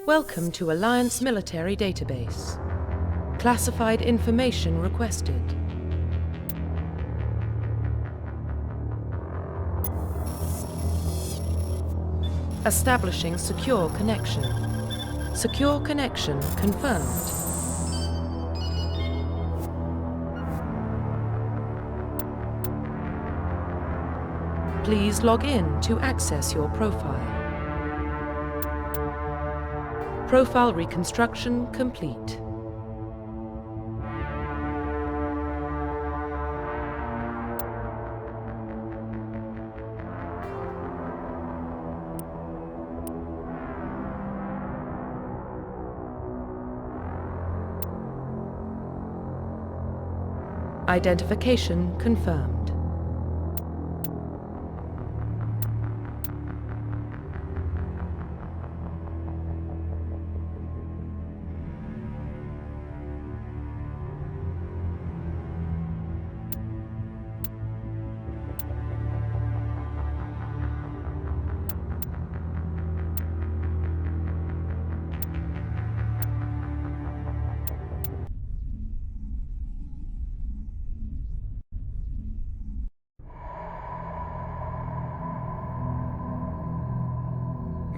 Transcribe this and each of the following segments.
Welcome to Alliance Military Database. Classified information requested. Establishing secure connection. Secure connection confirmed. Please log in to access your profile. Profile reconstruction complete. Identification confirmed.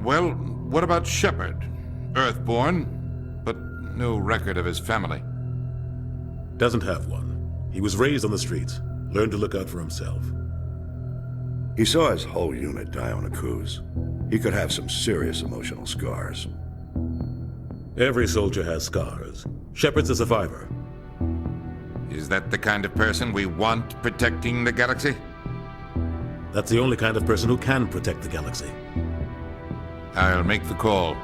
Well, what about Shepard? Earthborn, but no record of his family. Doesn't have one. He was raised on the streets, learned to look out for himself. He saw his whole unit die on a cruise. He could have some serious emotional scars. Every soldier has scars. Shepard's a survivor. Is that the kind of person we want protecting the galaxy? That's the only kind of person who can protect the galaxy. I'll make the call.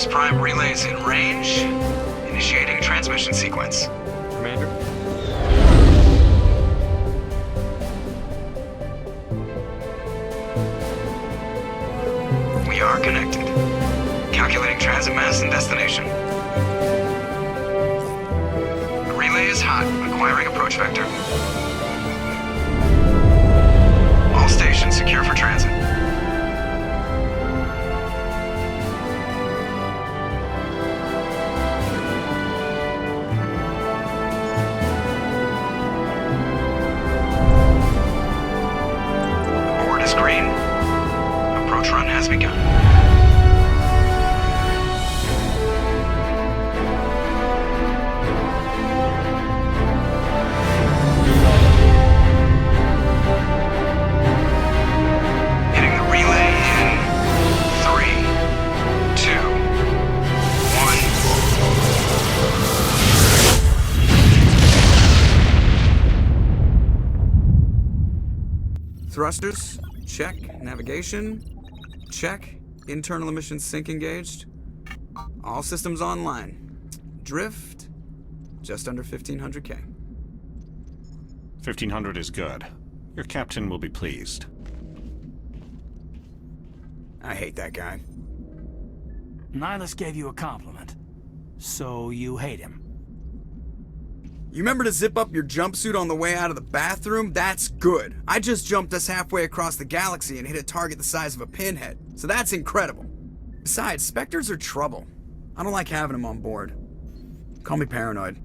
Prime relays in range. Initiating transmission sequence. Commander. We are connected. Calculating transit mass and destination. The relay is hot, acquiring approach vector. All stations secure for transit. Has begun. Hitting the relay in 3, 2, 1. Thrusters, check. Navigation, check. Internal emission sync engaged. All systems online. Drift, just under 1500K. 1500 is good. Your captain will be pleased. I hate that guy. Nihilus gave you a compliment. So you hate him. You remember to zip up your jumpsuit on the way out of the bathroom? That's good. I just jumped us halfway across the galaxy and hit a target the size of a pinhead. So that's incredible. Besides, Spectres are trouble. I don't like having them on board. Call me paranoid.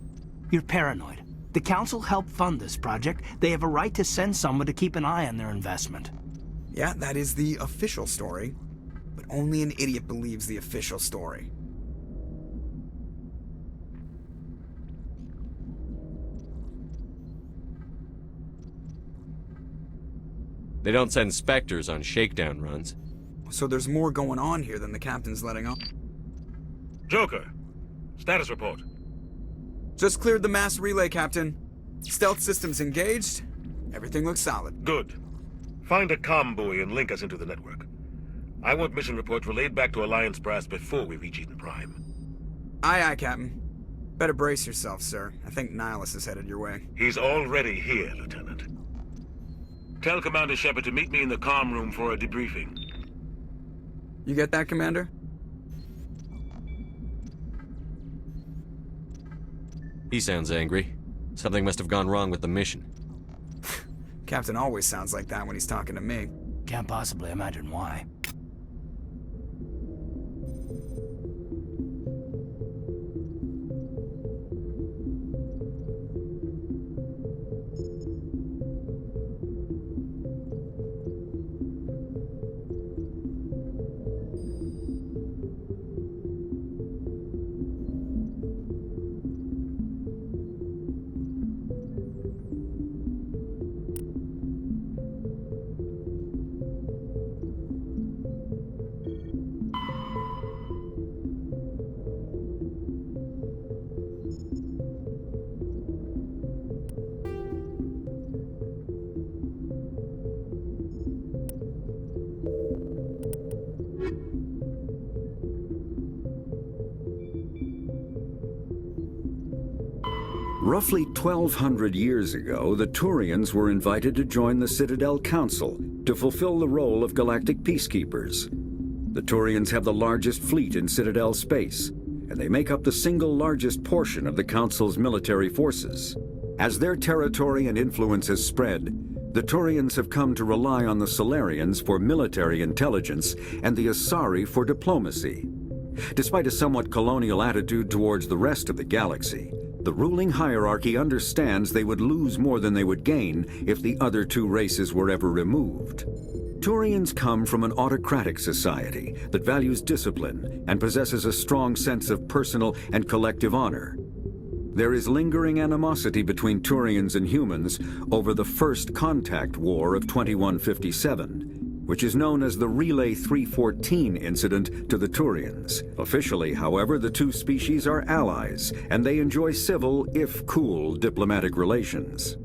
You're paranoid. The Council helped fund this project. They have a right to send someone to keep an eye on their investment. Yeah, that is the official story. But only an idiot believes the official story. They don't send Spectres on shakedown runs. So there's more going on here than the captain's letting on. Joker, status report. Just cleared the mass relay, Captain. Stealth systems engaged. Everything looks solid. Good. Find a comm buoy and link us into the network. I want mission reports relayed back to Alliance Brass before we reach Eden Prime. Aye, aye, Captain. Better brace yourself, sir. I think Nihilus is headed your way. He's already here, Lieutenant. Tell Commander Shepard to meet me in the comm room for a debriefing. You get that, Commander? He sounds angry. Something must have gone wrong with the mission. Captain always sounds like that when he's talking to me. Can't possibly imagine why. Roughly 1,200 years ago, the Turians were invited to join the Citadel Council to fulfill the role of galactic peacekeepers. The Turians have the largest fleet in Citadel space, and they make up the single largest portion of the Council's military forces. As their territory and influence has spread, the Turians have come to rely on the Solarians for military intelligence and the Asari for diplomacy. Despite a somewhat colonial attitude towards the rest of the galaxy, the ruling hierarchy understands they would lose more than they would gain if the other two races were ever removed. Turians come from an autocratic society that values discipline and possesses a strong sense of personal and collective honor. There is lingering animosity between Turians and humans over the First Contact War of 2157, which is known as the Relay 314 incident to the Turians. Officially, however, the two species are allies, and they enjoy civil, if cool, diplomatic relations.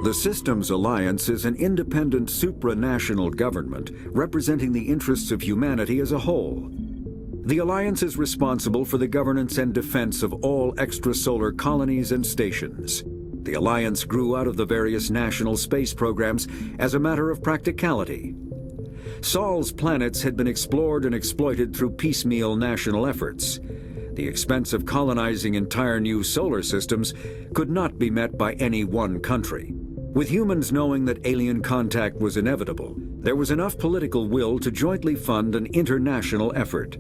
The Systems Alliance is an independent supranational government representing the interests of humanity as a whole. The Alliance is responsible for the governance and defense of all extrasolar colonies and stations. The Alliance grew out of the various national space programs as a matter of practicality. Sol's planets had been explored and exploited through piecemeal national efforts. The expense of colonizing entire new solar systems could not be met by any one country. With humans knowing that alien contact was inevitable, there was enough political will to jointly fund an international effort.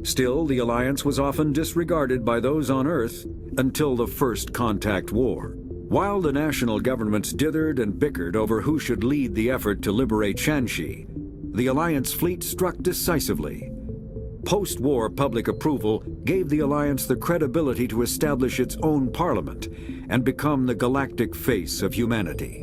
Still, the Alliance was often disregarded by those on Earth until the First Contact War. While the national governments dithered and bickered over who should lead the effort to liberate Shanxi, the Alliance fleet struck decisively. Post-war public approval gave the Alliance the credibility to establish its own parliament and become the galactic face of humanity.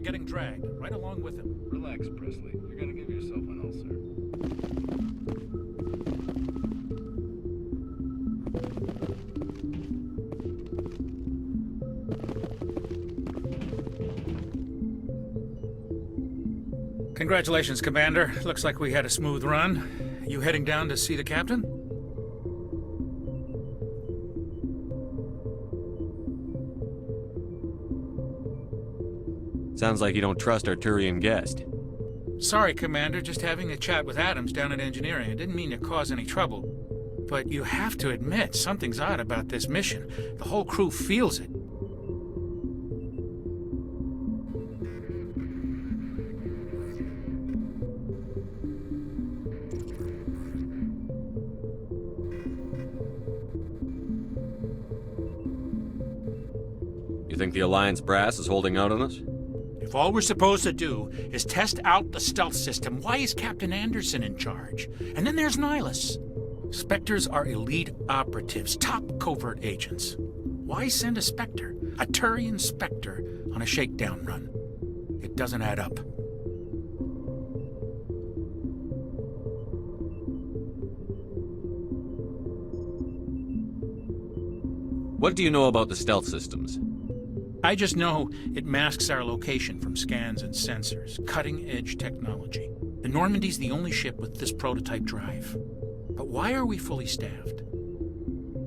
Getting dragged right along with him. Relax, Presley. You're gonna give yourself an ulcer. Congratulations, Commander. Looks like we had a smooth run. You heading down to see the captain? Sounds like you don't trust our Turian guest. Sorry, Commander. Just having a chat with Adams down at engineering. I didn't mean to cause any trouble. But you have to admit, something's odd about this mission. The whole crew feels it. You think the Alliance brass is holding out on us? If all we're supposed to do is test out the stealth system, why is Captain Anderson in charge? And then there's Nihilus. Spectres are elite operatives, top covert agents. Why send a Spectre, a Turian Spectre, on a shakedown run? It doesn't add up. What do you know about the stealth systems? I just know it masks our location from scans and sensors. Cutting-edge technology. The Normandy's the only ship with this prototype drive. But why are we fully staffed?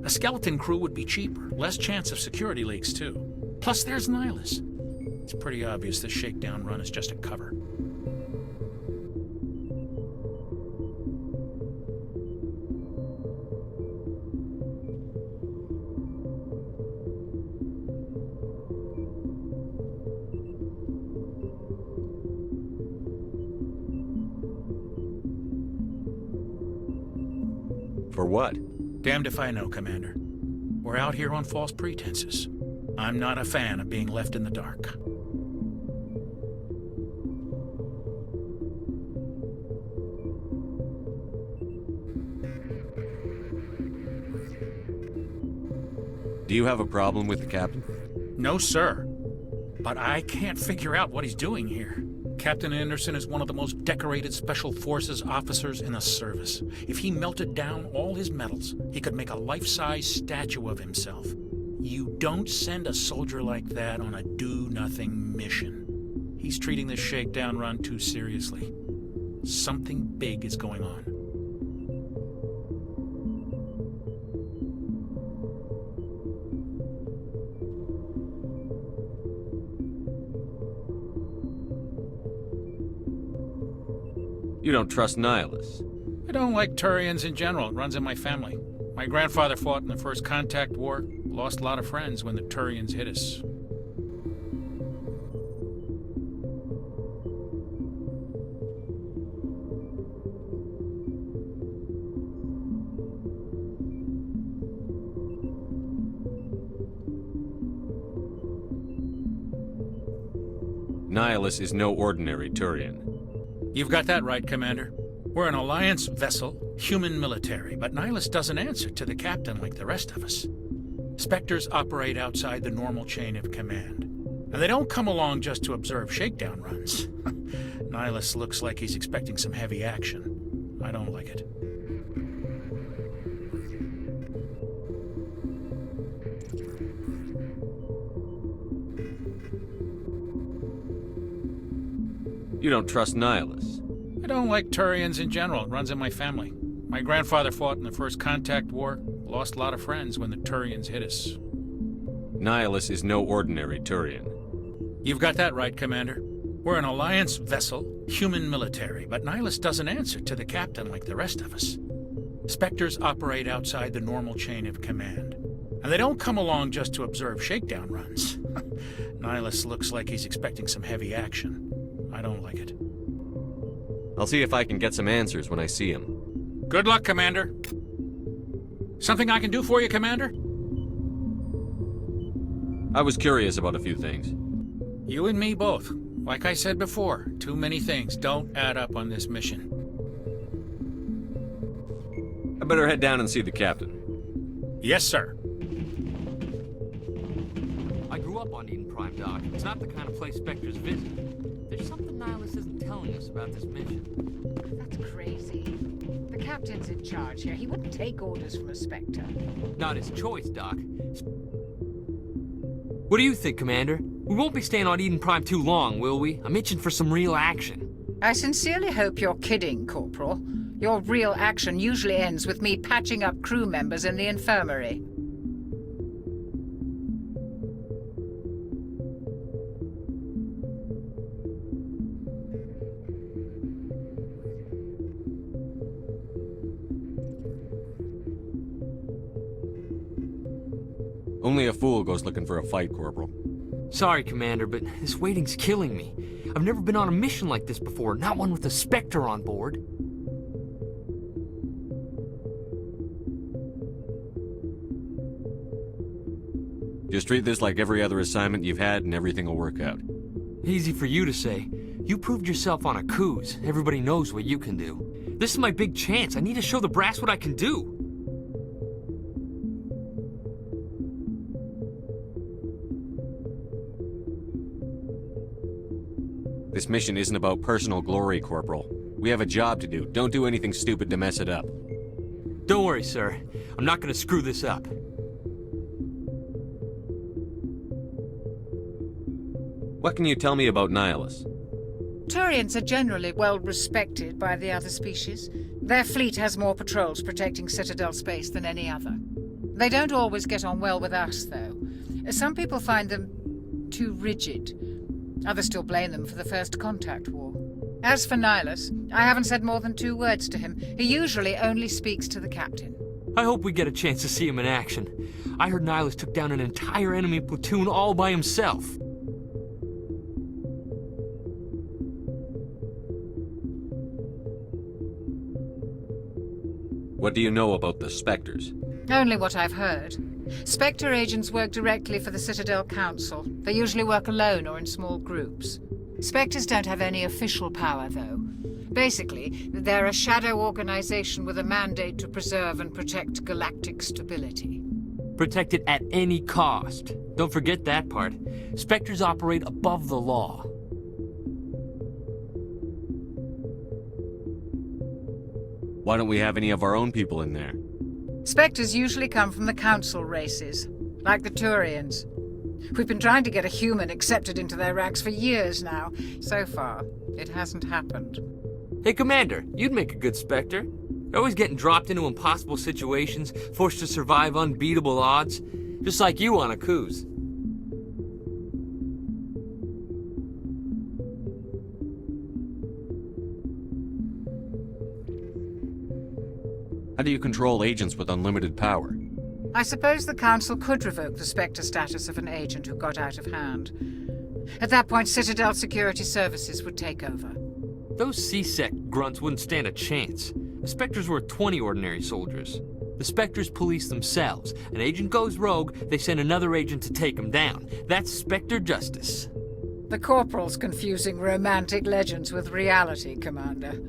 A skeleton crew would be cheaper. Less chance of security leaks, too. Plus, there's Nihilus. It's pretty obvious this shakedown run is just a cover. For what? Damned if I know, Commander. We're out here on false pretenses. I'm not a fan of being left in the dark. Do you have a problem with the captain? No, sir. But I can't figure out what he's doing here. Captain Anderson is one of the most decorated Special Forces officers in the service. If he melted down all his medals, he could make a life-size statue of himself. You don't send a soldier like that on a do-nothing mission. He's treating this shakedown run too seriously. Something big is going on. You don't trust Nihilus? I don't like Turians in general. It runs in my family. My grandfather fought in the First Contact War. Lost a lot of friends when the Turians hit us. Nihilus is no ordinary Turian. You've got that right, Commander. We're an Alliance vessel, human military, but Nihilus doesn't answer to the captain like the rest of us. Spectres operate outside the normal chain of command. And they don't come along just to observe shakedown runs. Nihilus looks like he's expecting some heavy action. I don't like it. You don't trust Nihilus? I don't like Turians in general. It runs in my family. My grandfather fought in the First Contact War. Lost a lot of friends when the Turians hit us. Nihilus is no ordinary Turian. You've got that right, Commander. We're an Alliance vessel, human military, but Nihilus doesn't answer to the captain like the rest of us. Spectres operate outside the normal chain of command. And they don't come along just to observe shakedown runs. Nihilus looks like he's expecting some heavy action. I don't like it. I'll see if I can get some answers when I see him. Good luck, Commander. Something I can do for you, Commander? I was curious about a few things. You and me both. Like I said before, too many things don't add up on this mission. I better head down and see the captain. Yes, sir. I grew up on Eden Prime, Doc. It's not the kind of place Spectres visit. There's something Nihilus isn't telling us about this mission. That's crazy. The captain's in charge here. He wouldn't take orders from a Spectre. Not his choice, Doc. What do you think, Commander? We won't be staying on Eden Prime too long, will we? I'm itching for some real action. I sincerely hope you're kidding, Corporal. Your real action usually ends with me patching up crew members in the infirmary. Only a fool goes looking for a fight, Corporal. Sorry, Commander, but this waiting's killing me. I've never been on a mission like this before, not one with a Spectre on board. Just treat this like every other assignment you've had and everything will work out. Easy for you to say. You proved yourself on a cruise. Everybody knows what you can do. This is my big chance. I need to show the brass what I can do. This mission isn't about personal glory, Corporal. We have a job to do. Don't do anything stupid to mess it up. Don't worry, sir. I'm not gonna screw this up. What can you tell me about Nihilus? Turians are generally well respected by the other species. Their fleet has more patrols protecting Citadel space than any other. They don't always get on well with us, though. Some people find them too rigid. Others still blame them for the First Contact War. As for Nihilus, I haven't said more than 2 words to him. He usually only speaks to the captain. I hope we get a chance to see him in action. I heard Nihilus took down an entire enemy platoon all by himself. What do you know about the Spectres? Only what I've heard. Spectre agents work directly for the Citadel Council. They usually work alone or in small groups. Spectres don't have any official power, though. Basically, they're a shadow organization with a mandate to preserve and protect galactic stability. Protect it at any cost. Don't forget that part. Spectres operate above the law. Why don't we have any of our own people in there? Spectres usually come from the Council races, like the Turians. We've been trying to get a human accepted into their ranks for years now. So far, it hasn't happened. Hey, Commander, you'd make a good Spectre. You're always getting dropped into impossible situations, forced to survive unbeatable odds. Just like you on a cruise. How do you control agents with unlimited power? I suppose the Council could revoke the Spectre status of an agent who got out of hand. At that point, Citadel Security Services would take over. Those C-Sec grunts wouldn't stand a chance. The Spectres were 20 ordinary soldiers. The Spectres police themselves. An agent goes rogue, they send another agent to take him down. That's Spectre justice. The Corporal's confusing romantic legends with reality, Commander.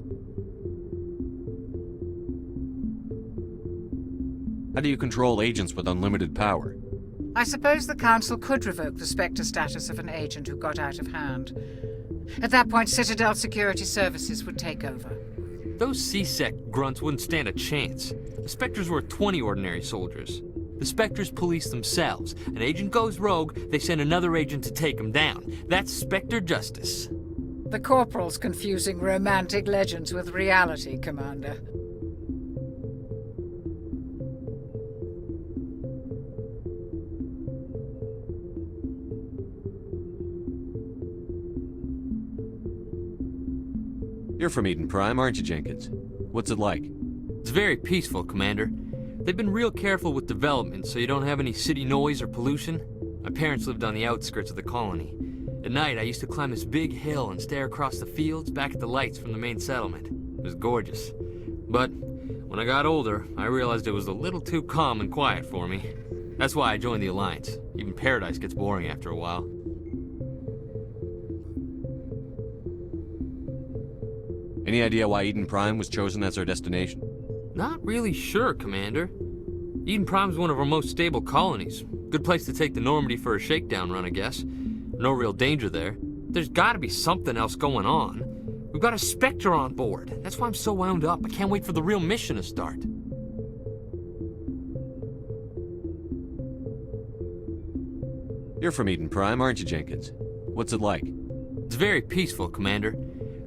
How do you control agents with unlimited power? I suppose the Council could revoke the Spectre status of an agent who got out of hand. At that point, Citadel Security Services would take over. Those C-Sec grunts wouldn't stand a chance. The Spectres were 20 ordinary soldiers. The Spectres police themselves. An agent goes rogue, they send another agent to take him down. That's Spectre justice. The Corporal's confusing romantic legends with reality, Commander. You're from Eden Prime, aren't you, Jenkins? What's it like? It's very peaceful, Commander. They've been real careful with development, so you don't have any city noise or pollution. My parents lived on the outskirts of the colony. At night, I used to climb this big hill and stare across the fields back at the lights from the main settlement. It was gorgeous. But when I got older, I realized it was a little too calm and quiet for me. That's why I joined the Alliance. Even Paradise gets boring after a while. Any idea why Eden Prime was chosen as our destination? Not really sure, Commander. Eden Prime's one of our most stable colonies. Good place to take the Normandy for a shakedown run, I guess. No real danger there. There's gotta be something else going on. We've got a Spectre on board. That's why I'm so wound up. I can't wait for the real mission to start. You're from Eden Prime, aren't you, Jenkins? What's it like? It's very peaceful, Commander.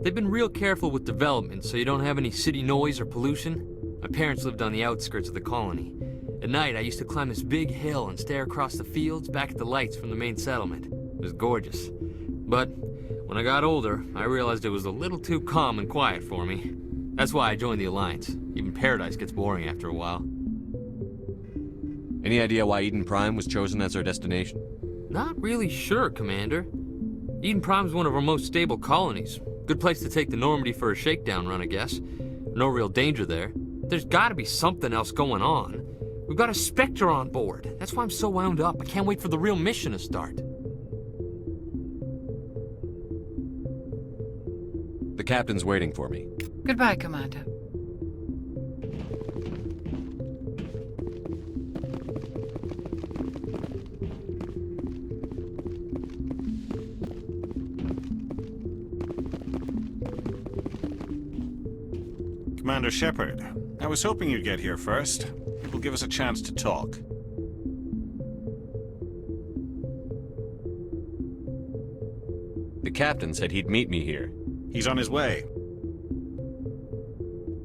They've been real careful with development, so you don't have any city noise or pollution. My parents lived on the outskirts of the colony. At night, I used to climb this big hill and stare across the fields back at the lights from the main settlement. It was gorgeous. But when I got older, I realized it was a little too calm and quiet for me. That's why I joined the Alliance. Even Paradise gets boring after a while. Any idea why Eden Prime was chosen as our destination? Not really sure, Commander. Eden Prime's one of our most stable colonies. Good place to take the Normandy for a shakedown run, I guess. No real danger there. There's gotta be something else going on. We've got a Spectre on board. That's why I'm so wound up. I can't wait for the real mission to start. The captain's waiting for me. Goodbye, Commander. Commander Shepard, I was hoping you'd get here first. It will give us a chance to talk. The captain said he'd meet me here. He's on his way.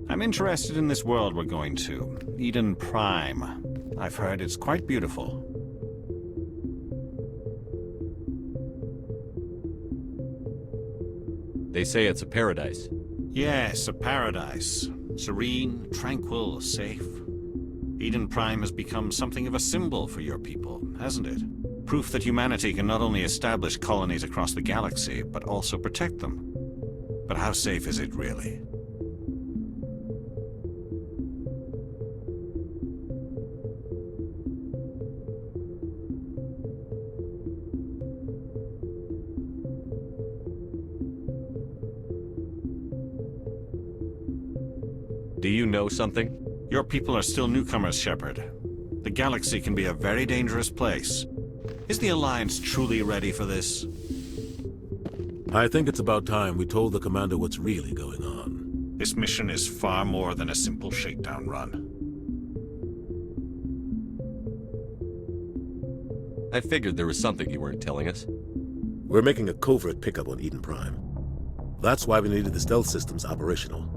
I'm interested in this world we're going to, Eden Prime. I've heard it's quite beautiful. They say it's a paradise. Yes, a paradise. Serene, tranquil, safe. Eden Prime has become something of a symbol for your people, hasn't it? Proof that humanity can not only establish colonies across the galaxy, but also protect them. But how safe is it really? Do you know something? Your people are still newcomers, Shepard. The galaxy can be a very dangerous place. Is the Alliance truly ready for this? I think it's about time we told the commander what's really going on. This mission is far more than a simple shakedown run. I figured there was something you weren't telling us. We're making a covert pickup on Eden Prime. That's why we needed the stealth systems operational.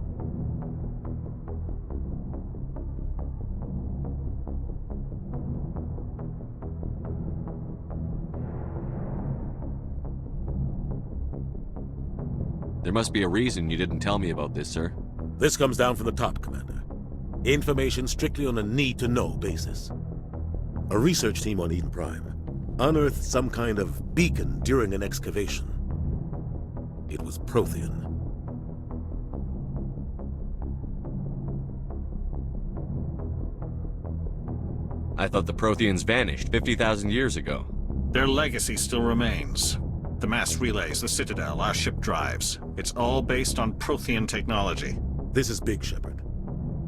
There must be a reason you didn't tell me about this, sir. This comes down from the top, Commander. Information strictly on a need-to-know basis. A research team on Eden Prime unearthed some kind of beacon during an excavation. It was Prothean. I thought the Protheans vanished 50,000 years ago. Their legacy still remains. The The mass relays, the Citadel, our ship drives. It's all based on Prothean technology. This is big, Shepard.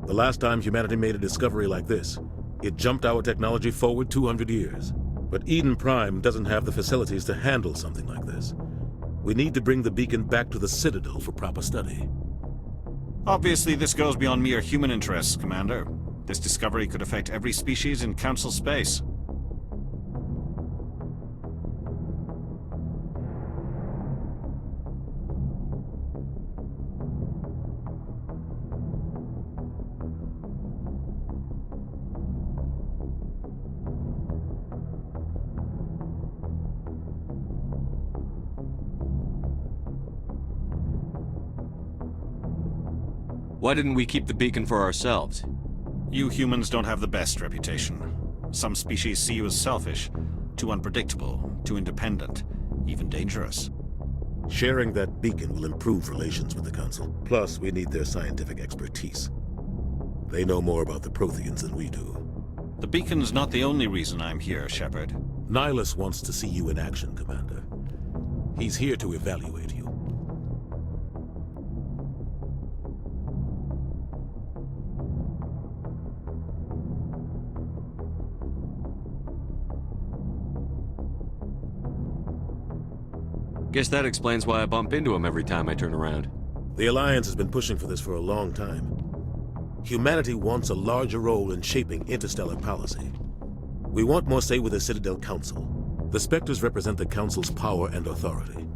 The last time humanity made a discovery like this, it jumped our technology forward 200 years. But Eden Prime doesn't have the facilities to handle something like this. We need to bring the beacon back to the Citadel for proper study. Obviously, this goes beyond mere human interests, Commander. This discovery could affect every species in Council space. Why didn't we keep the beacon for ourselves? You humans don't have the best reputation. Some species see you as selfish, too unpredictable, too independent, even dangerous. Sharing that beacon will improve relations with the Council. Plus, we need their scientific expertise. They know more about the Protheans than we do. The beacon's not the only reason I'm here, Shepard. Nihilus wants to see you in action, Commander. He's here to evaluate you. Guess that explains why I bump into him every time I turn around. The Alliance has been pushing for this for a long time. Humanity wants a larger role in shaping interstellar policy. We want more say with the Citadel Council. The Spectres represent the Council's power and authority.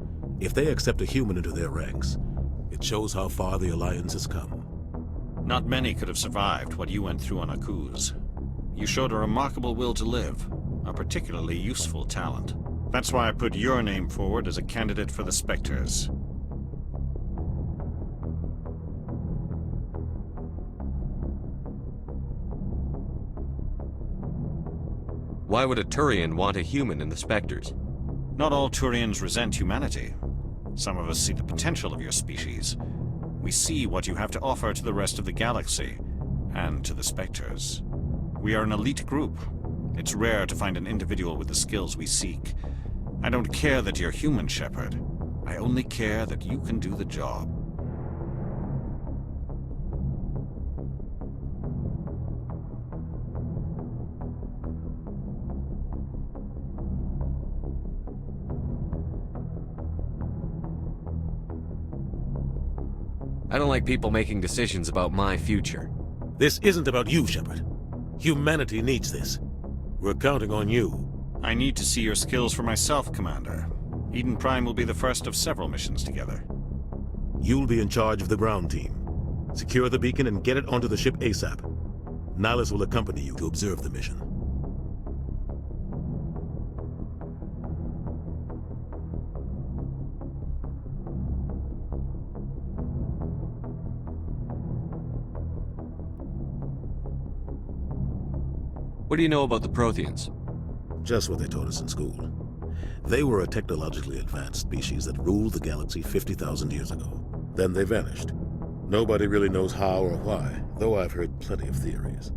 If they accept a human into their ranks, it shows how far the Alliance has come. Not many could have survived what you went through on Akuz. You showed a remarkable will to live, a particularly useful talent. That's why I put your name forward as a candidate for the Spectres. Why would a Turian want a human in the Spectres? Not all Turians resent humanity. Some of us see the potential of your species. We see what you have to offer to the rest of the galaxy, and to the Spectres. We are an elite group. It's rare to find an individual with the skills we seek. I don't care that you're human, Shepard. I only care that you can do the job. I don't like people making decisions about my future. This isn't about you, Shepard. Humanity needs this. We're counting on you. I need to see your skills for myself, Commander. Eden Prime will be the first of several missions together. You'll be in charge of the ground team. Secure the beacon and get it onto the ship ASAP. Nihilus will accompany you to observe the mission. What do you know about the Protheans? Just what they taught us in school. They were a technologically advanced species that ruled the galaxy 50,000 years ago. Then they vanished. Nobody really knows how or why, though I've heard plenty of theories.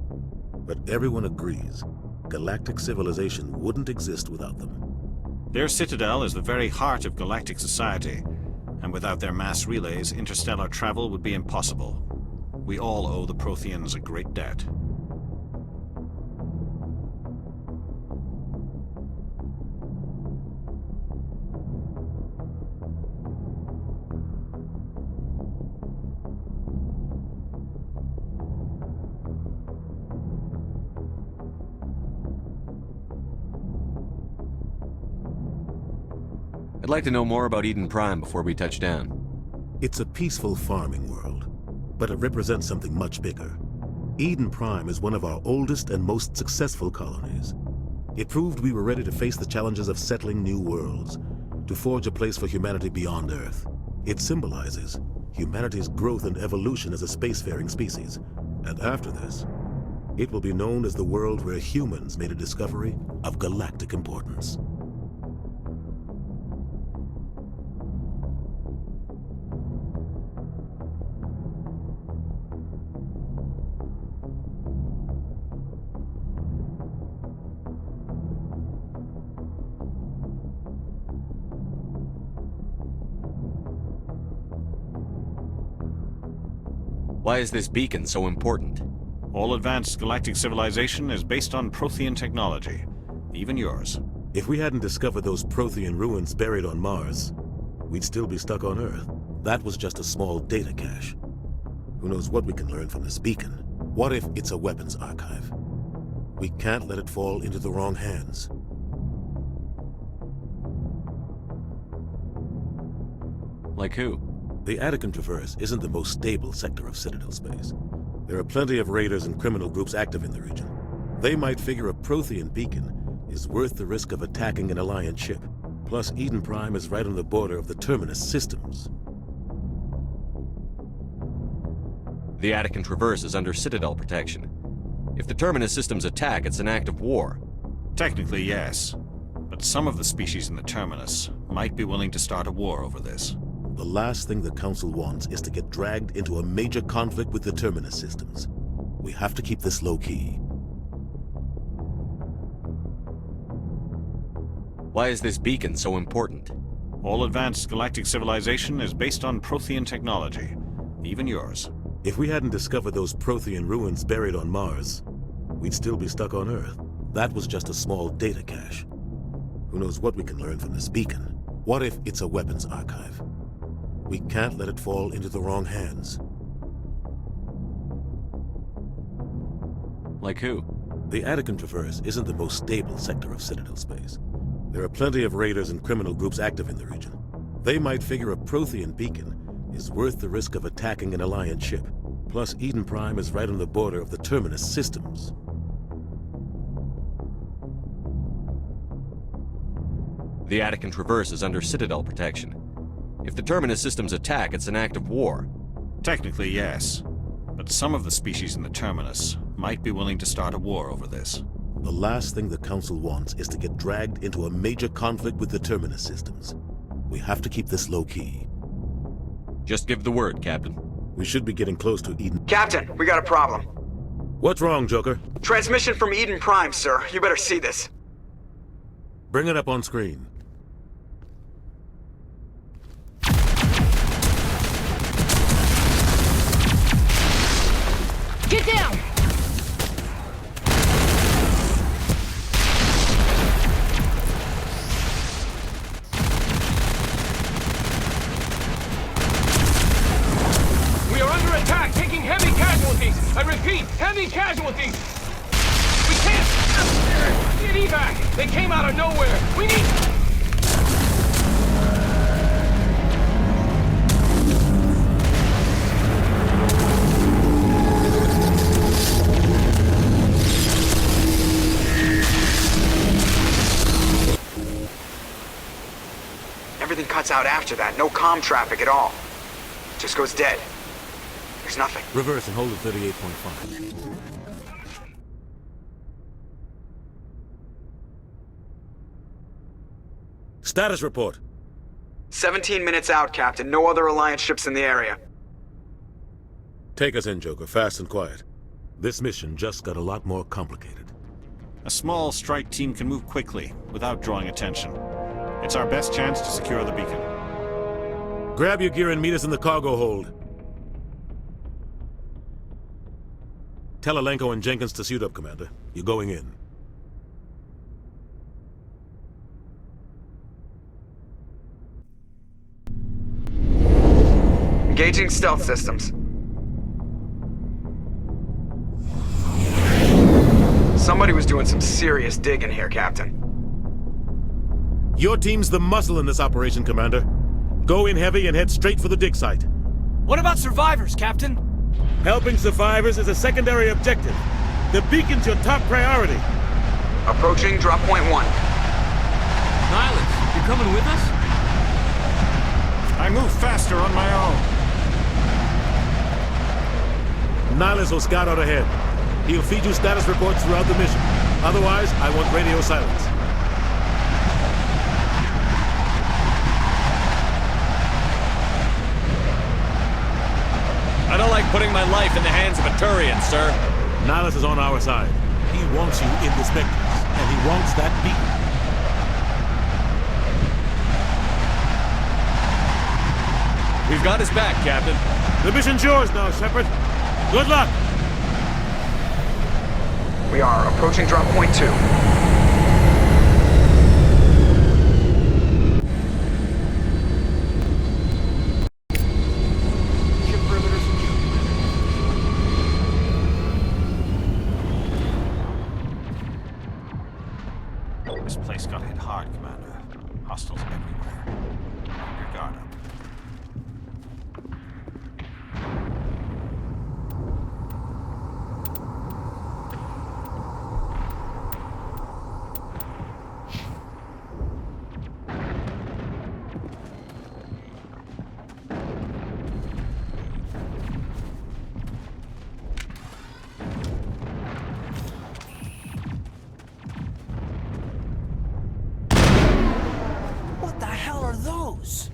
But everyone agrees, galactic civilization wouldn't exist without them. Their citadel is the very heart of galactic society, and without their mass relays, interstellar travel would be impossible. We all owe the Protheans a great debt. I'd like to know more about Eden Prime before we touch down. It's a peaceful farming world, but it represents something much bigger. Eden Prime is one of our oldest and most successful colonies. It proved we were ready to face the challenges of settling new worlds, to forge a place for humanity beyond Earth. It symbolizes humanity's growth and evolution as a spacefaring species. And after this, it will be known as the world where humans made a discovery of galactic importance. Why is this beacon so important? All advanced galactic civilization is based on Prothean technology, even yours. If we hadn't discovered those Prothean ruins buried on Mars, we'd still be stuck on Earth. That was just a small data cache. Who knows what we can learn from this beacon? What if it's a weapons archive? We can't let it fall into the wrong hands. Like who? The Attican Traverse isn't the most stable sector of Citadel space. There are plenty of raiders and criminal groups active in the region. They might figure a Prothean beacon is worth the risk of attacking an Alliance ship. Plus, Eden Prime is right on the border of the Terminus systems. The Attican Traverse is under Citadel protection. If the Terminus systems attack, it's an act of war. Technically, yes. But some of the species in the Terminus might be willing to start a war over this. The last thing the Council wants is to get dragged into a major conflict with the Terminus systems. We have to keep this low-key. Why is this beacon so important? All advanced galactic civilization is based on Prothean technology, even yours. If we hadn't discovered those Prothean ruins buried on Mars, we'd still be stuck on Earth. That was just a small data cache. Who knows what we can learn from this beacon? What if it's a weapons archive? We can't let it fall into the wrong hands. Like who? The Attican Traverse isn't the most stable sector of Citadel space. There are plenty of raiders and criminal groups active in the region. They might figure a Prothean beacon is worth the risk of attacking an Alliance ship. Plus, Eden Prime is right on the border of the Terminus systems. The Attican Traverse is under Citadel protection. If the Terminus systems attack, it's an act of war. Technically, yes. But some of the species in the Terminus might be willing to start a war over this. The last thing the Council wants is to get dragged into a major conflict with the Terminus systems. We have to keep this low-key. Just give the word, Captain. We should be getting close to Eden. Captain, we got a problem. What's wrong, Joker? Transmission from Eden Prime, sir. You better see this. Bring it up on screen. Get down! We are under attack, taking heavy casualties. I repeat, heavy casualties. We can't get evac. They came out of nowhere. We need... Everything cuts out after that. No comm traffic at all. Just goes dead. There's nothing. Reverse and hold at 38.5. Status report. 17 minutes out, Captain. No other Alliance ships in the area. Take us in, Joker, fast and quiet. This mission just got a lot more complicated. A small strike team can move quickly, without drawing attention. It's our best chance to secure the beacon. Grab your gear and meet us in the cargo hold. Tell Alenko and Jenkins to suit up, Commander. You're going in. Engaging stealth systems. Somebody was doing some serious digging here, Captain. Your team's the muscle in this operation, Commander. Go in heavy and head straight for the dig site. What about survivors, Captain? Helping survivors is a secondary objective. The beacon's your top priority. Approaching drop point 1. Nihilus, you're coming with us? I move faster on my own. Nihilus will scout out ahead. He'll feed you status reports throughout the mission. Otherwise, I want radio silence. I don't like putting my life in the hands of a Turian, sir. Nihilus is on our side. He wants you in the Spectres, and he wants that beacon. We've got his back, Captain. The mission's yours now, Shepard. Good luck! We are approaching drop point 2. This place got hit hard, Commander. Hostiles everywhere. Keep your guard up. What the hell are those?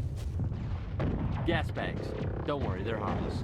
Gas bags. Don't worry, they're harmless.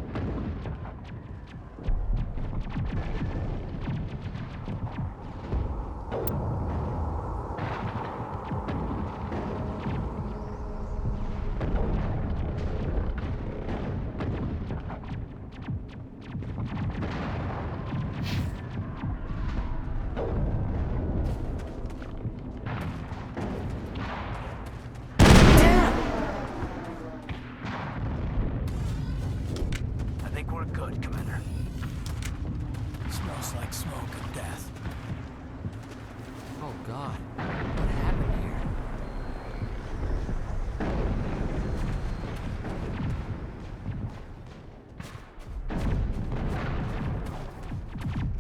I think we're good, Commander. Smells like smoke and death. Oh God, what happened here?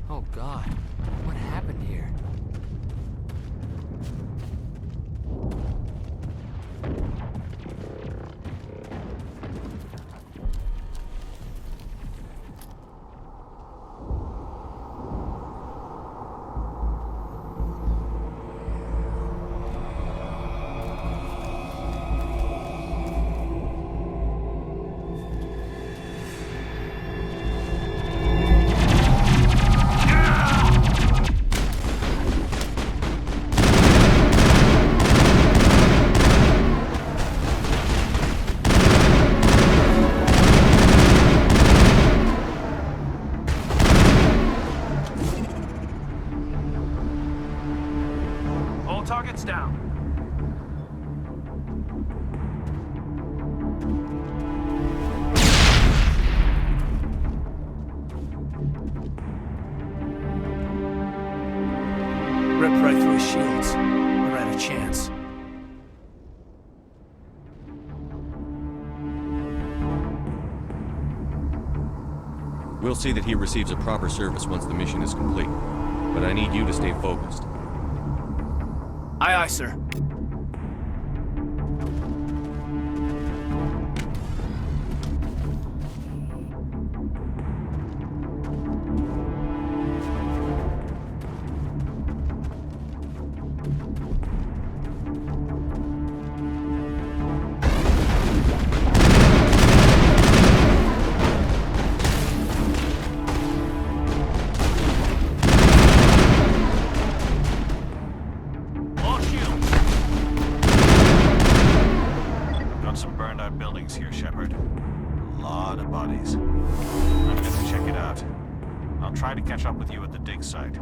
Oh God, what happened here? All targets down. Ripped right through his shields. We're out of chance. We'll see that he receives a proper service once the mission is complete. But I need you to stay focused. Aye, aye, sir. All shields! Got some burned out buildings here, Shepard. A lot of bodies. I'm gonna check it out. I'll try to catch up with you at the dig site.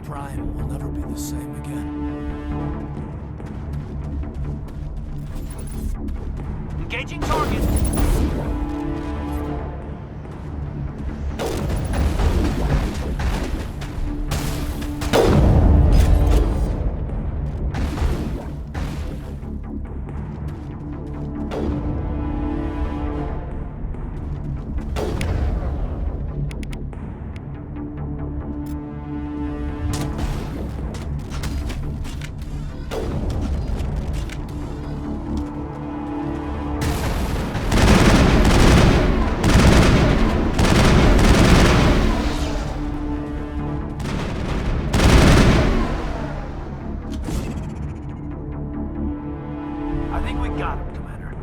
Prime will never be the same again. Engaging target. I think we got him, Commander.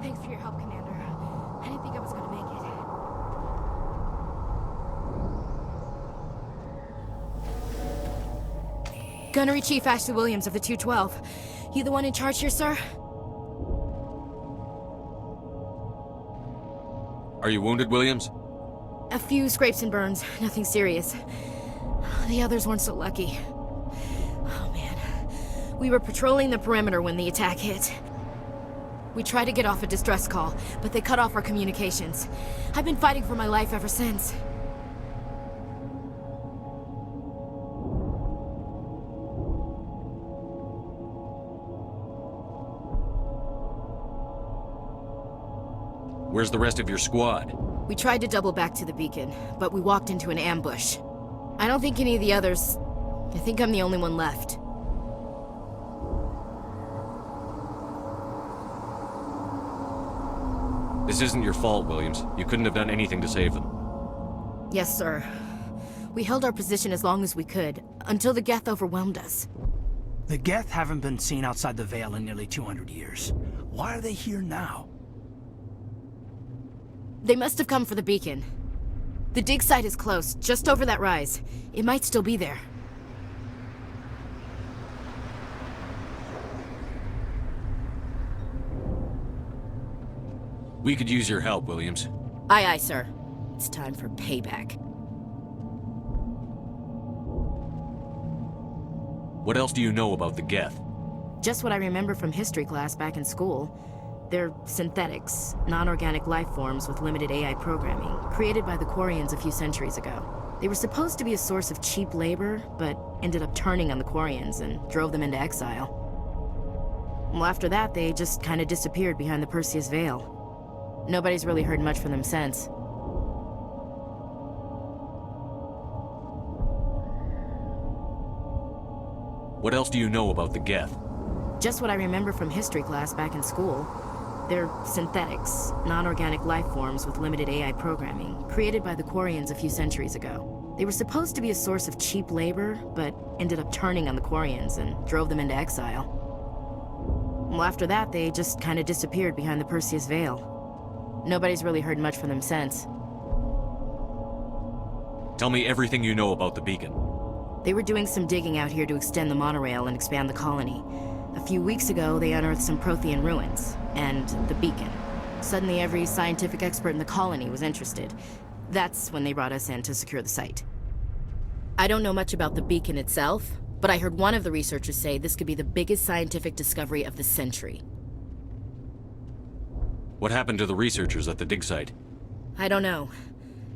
Thanks for your help, Commander. I didn't think I was gonna make it. Gunnery Chief Ashley Williams of the 212. You the one in charge here, sir? Are you wounded, Williams? A few scrapes and burns, nothing serious. The others weren't so lucky. Oh man. We were patrolling the perimeter when the attack hit. We tried to get off a distress call, but they cut off our communications. I've been fighting for my life ever since. Where's the rest of your squad? We tried to double back to the beacon, but we walked into an ambush. I don't think any of the others... I think I'm the only one left. This isn't your fault, Williams. You couldn't have done anything to save them. Yes, sir. We held our position as long as we could, until the Geth overwhelmed us. The Geth haven't been seen outside the Veil in nearly 200 years. Why are they here now? They must have come for the beacon. The dig site is close, just over that rise. It might still be there. We could use your help, Williams. Aye, aye, sir. It's time for payback. What else do you know about the Geth? Just what I remember from history class back in school. They're synthetics, non-organic life forms with limited AI programming, created by the Quarians a few centuries ago. They were supposed to be a source of cheap labor, but ended up turning on the Quarians and drove them into exile. Well, after that, they just kind of disappeared behind the Perseus Veil. Nobody's really heard much from them since. What else do you know about the Geth? Just what I remember from history class back in school. They're synthetics, non-organic life forms with limited AI programming, created by the Quarians a few centuries ago. They were supposed to be a source of cheap labor, but ended up turning on the Quarians and drove them into exile. Well, after that, they just kind of disappeared behind the Perseus Veil. Nobody's really heard much from them since. Tell me everything you know about the beacon. They were doing some digging out here to extend the monorail and expand the colony. A few weeks ago, they unearthed some Prothean ruins, and the beacon. Suddenly, every scientific expert in the colony was interested. That's when they brought us in to secure the site. I don't know much about the beacon itself, but I heard one of the researchers say this could be the biggest scientific discovery of the century. What happened to the researchers at the dig site? I don't know.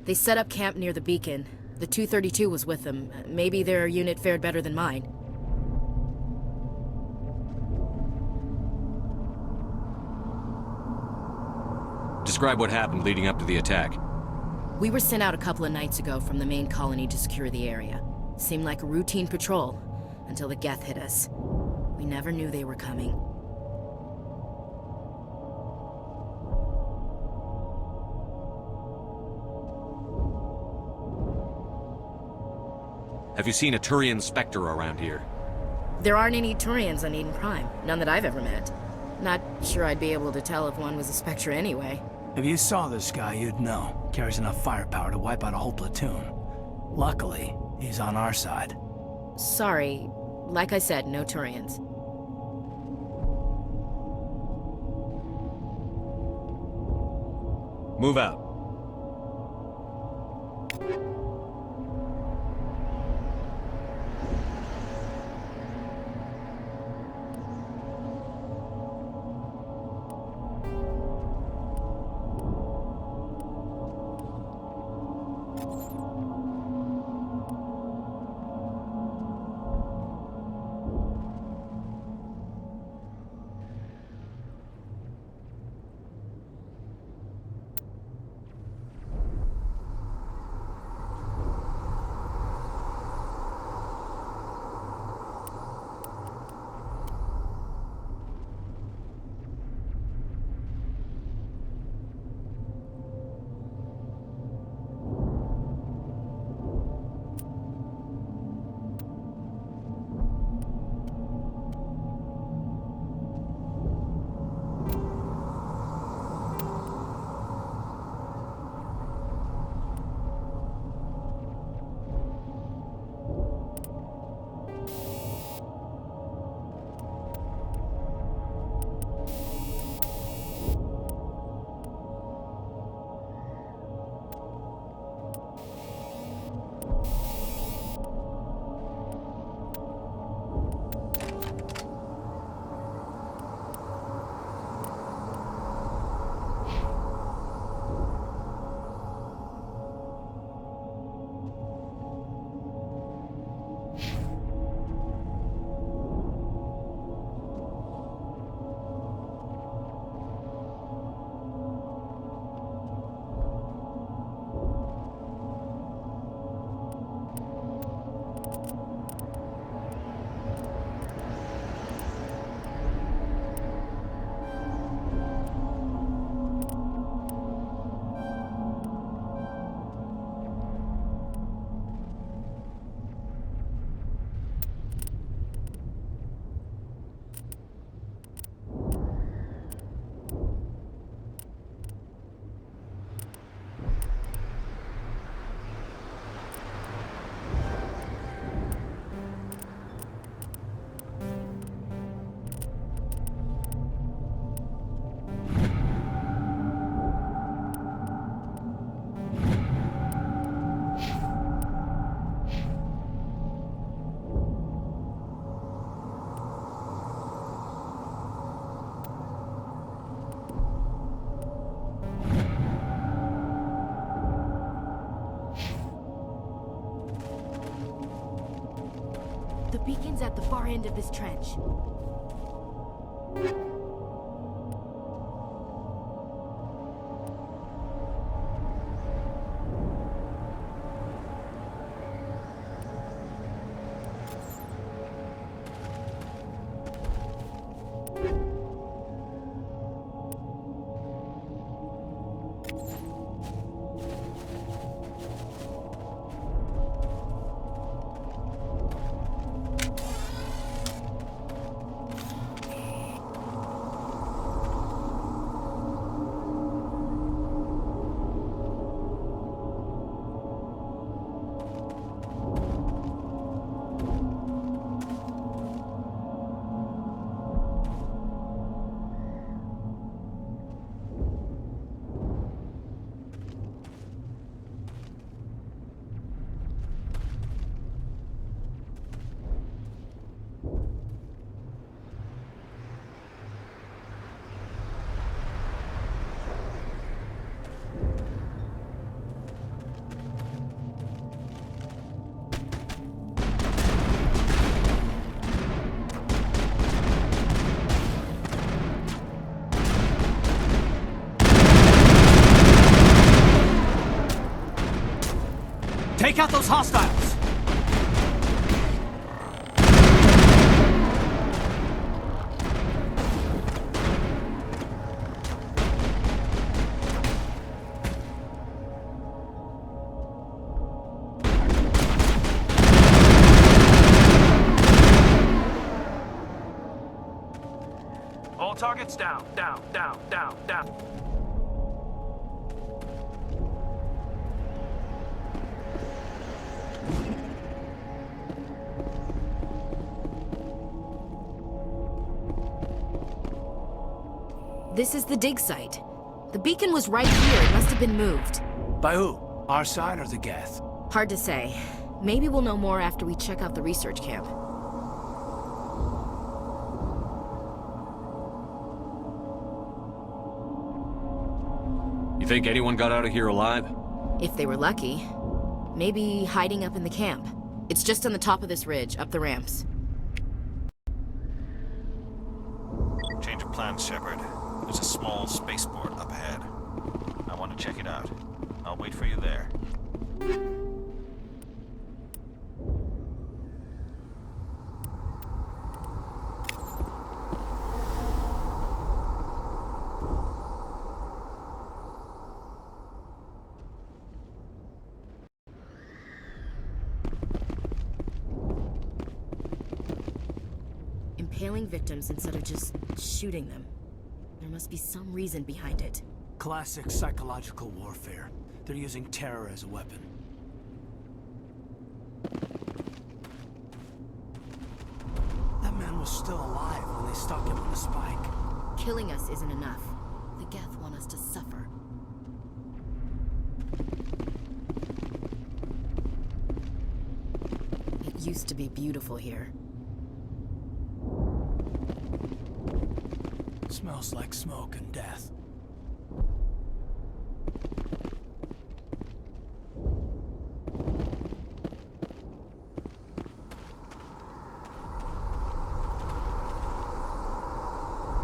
They set up camp near the beacon. The 232 was with them. Maybe their unit fared better than mine. Describe what happened leading up to the attack. We were sent out a couple of nights ago from the main colony to secure the area. Seemed like a routine patrol, until the Geth hit us. We never knew they were coming. Have you seen a Turian Spectre around here? There aren't any Turians on Eden Prime. None that I've ever met. Not sure I'd be able to tell if one was a Spectre anyway. If you saw this guy, you'd know. Carries enough firepower to wipe out a whole platoon. Luckily, he's on our side. Sorry. Like I said, no Turians. Move out. The beacon's at the far end of this trench. Take out those hostiles! All targets down, down, down, down, down. This is the dig site. The beacon was right here. It must have been moved. By who? Our side or the Geth? Hard to say. Maybe we'll know more after we check out the research camp. You think anyone got out of here alive? If they were lucky. Maybe hiding up in the camp. It's just on the top of this ridge, up the ramps. Change of plans, Shepard. There's a small spaceport up ahead. I want to check it out. I'll wait for you there. Impaling victims instead of just shooting them. There must be some reason behind it. Classic psychological warfare. They're using terror as a weapon. That man was still alive when they stuck him on the spike. Killing us isn't enough. The Geth want us to suffer. It used to be beautiful here. Smells like smoke and death.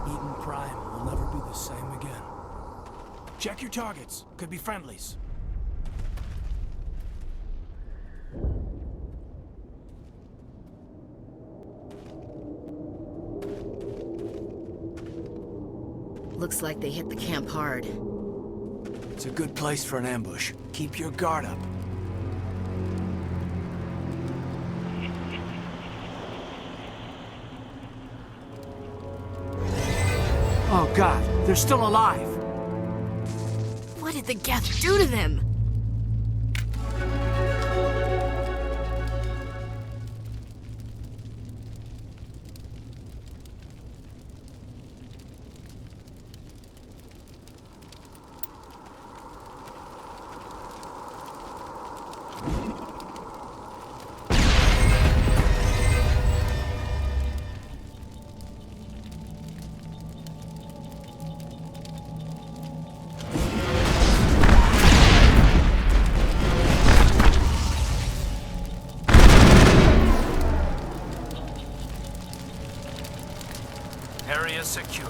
Eden Prime will never be the same again. Check your targets. Could be friendlies. Looks like they hit the camp hard. It's a good place for an ambush. Keep your guard up. Oh God, they're still alive! What did the Geth do to them? Area secured.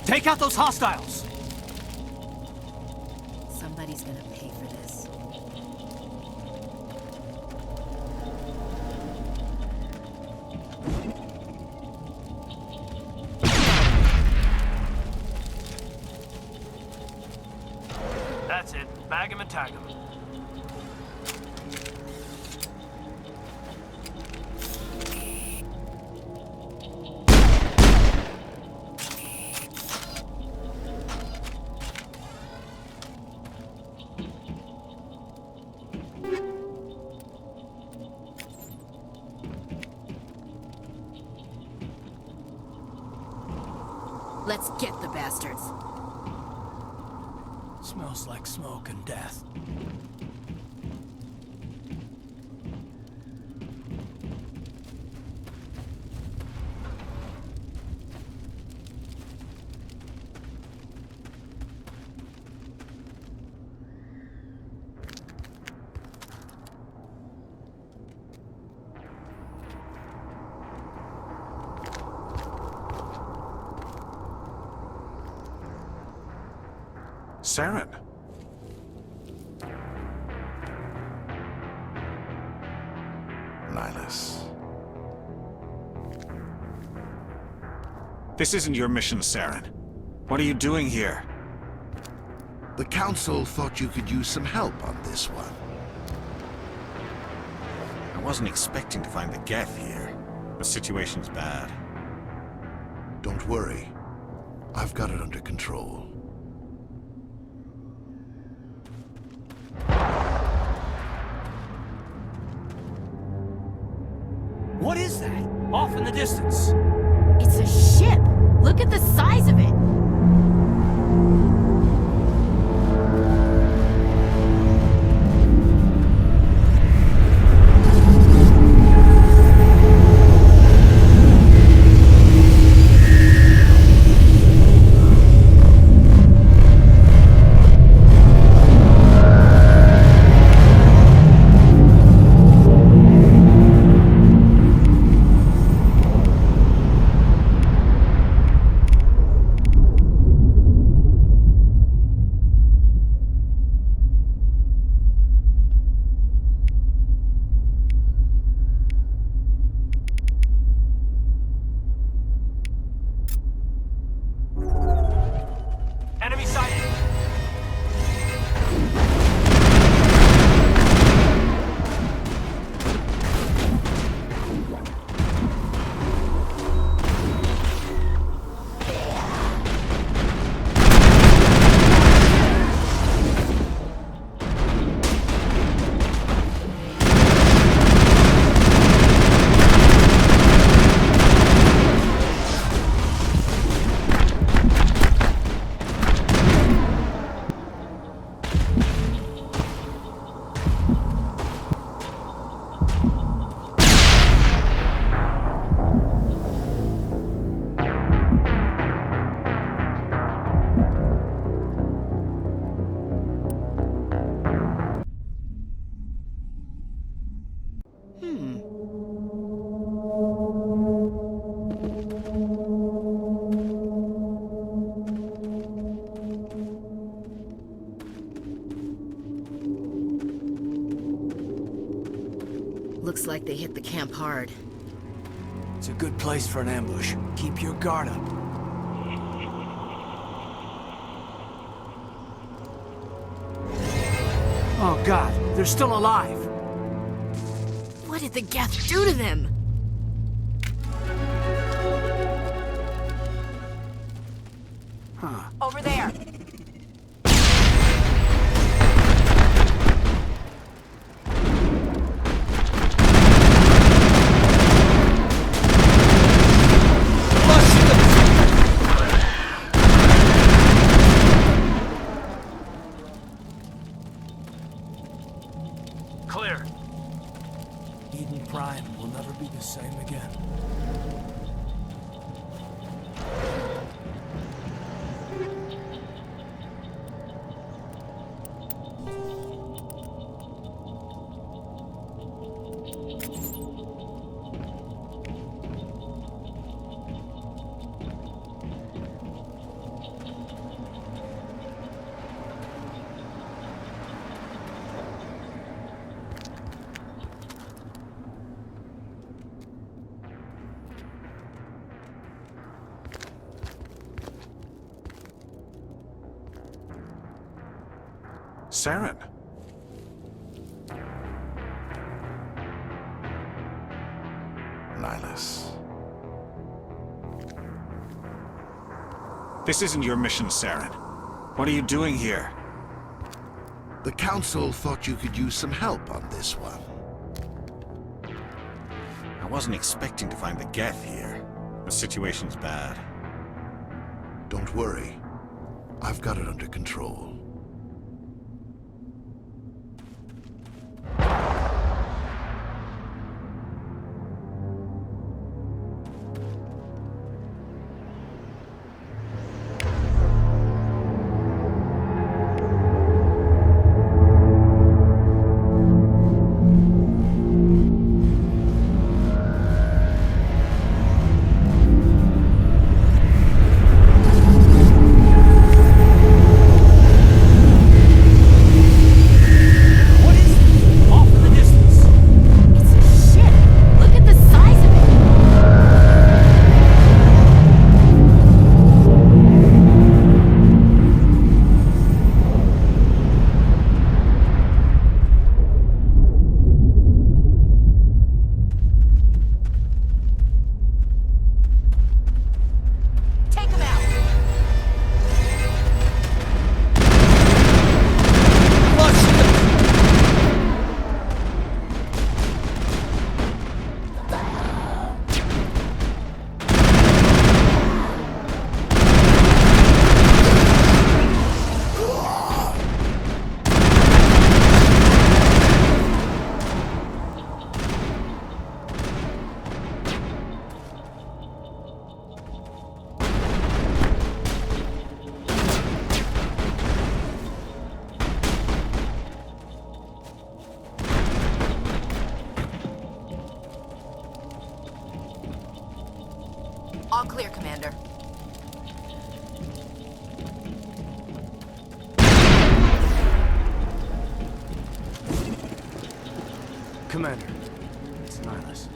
Take out those hostiles! Somebody's gonna pay for this. That's it. Bag him and tag him. Let's get the bastards. Smells like smoke and death. Saren. Nihilus. This isn't your mission, Saren. What are you doing here? The Council thought you could use some help on this one. I wasn't expecting to find the Geth here. The situation's bad. Don't worry. I've got it under control. What is that? Off in the distance. It's a ship! Look at the size of it! Enemy sighted. Looks like they hit the camp hard. It's a good place for an ambush. Keep your guard up. Oh God, they're still alive! What did the Geth do to them? Huh. Over there! Clear. Eden Prime will never be the same again. Saren. Nihilus. This isn't your mission, Saren. What are you doing here? The Council thought you could use some help on this one. I wasn't expecting to find the Geth here. The situation's bad. Don't worry. I've got it under control. Commander. It's Nihilus.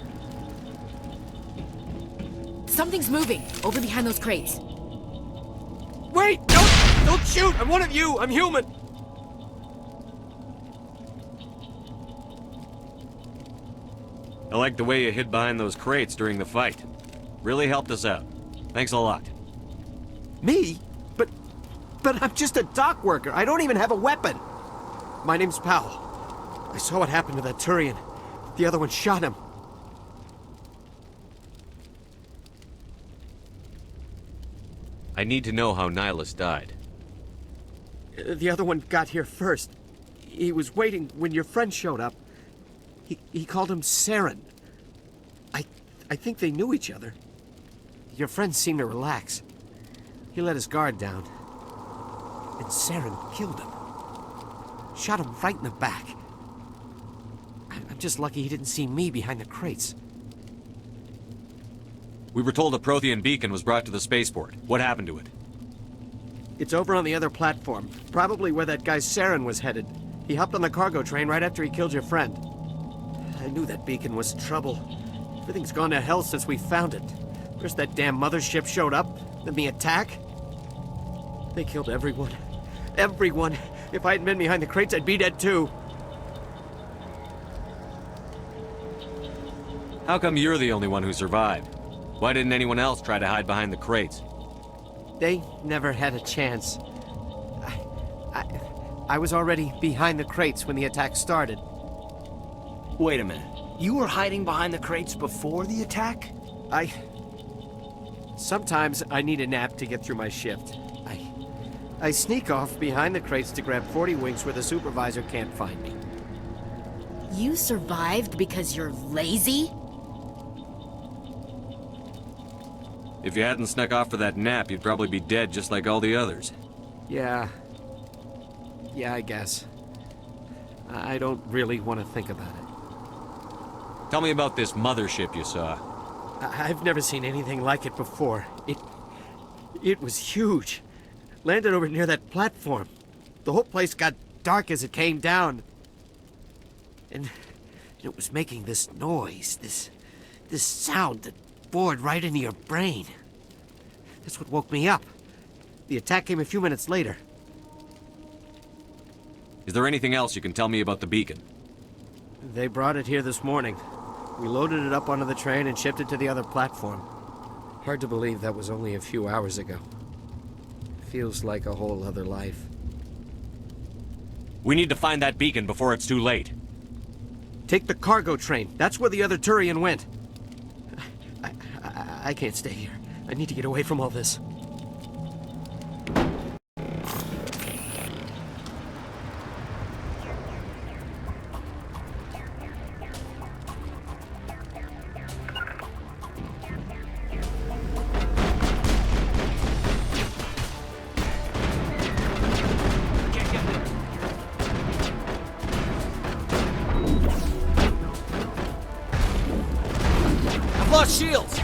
Something's moving, over behind those crates. Wait! Don't shoot! I'm one of you! I'm human! I like the way you hid behind those crates during the fight. Really helped us out. Thanks a lot. Me? But I'm just a dock worker. I don't even have a weapon. My name's Powell. I saw what happened to that Turian. The other one shot him. I need to know how Nihilus died. The other one got here first. He was waiting when your friend showed up. He called him Saren. I think they knew each other. Your friend seemed to relax. He let his guard down. And Saren killed him. Shot him right in the back. I'm just lucky he didn't see me behind the crates. We were told a Prothean beacon was brought to the spaceport. What happened to it? It's over on the other platform. Probably where that guy Saren was headed. He hopped on the cargo train right after he killed your friend. I knew that beacon was trouble. Everything's gone to hell since we found it. First that damn mothership showed up, then the attack. They killed everyone. Everyone. If I hadn't been behind the crates, I'd be dead too. How come you're the only one who survived? Why didn't anyone else try to hide behind the crates? They never had a chance. I was already behind the crates when the attack started. Wait a minute. You were hiding behind the crates before the attack? Sometimes I need a nap to get through my shift. I sneak off behind the crates to grab 40 winks where the supervisor can't find me. You survived because you're lazy? If you hadn't snuck off for that nap, you'd probably be dead just like all the others. Yeah, I guess. I don't really want to think about it. Tell me about this mothership you saw. I've never seen anything like it before. It was huge. Landed over near that platform. The whole place got dark as it came down. And it was making this noise, this sound that bored right into your brain. That's what woke me up. The attack came a few minutes later. Is there anything else you can tell me about the beacon? They brought it here this morning. We loaded it up onto the train and shipped it to the other platform. Hard to believe that was only a few hours ago. Feels like a whole other life. We need to find that beacon before it's too late. Take the cargo train. That's where the other Turian went. I can't stay here. I need to get away from all this. I've lost shields!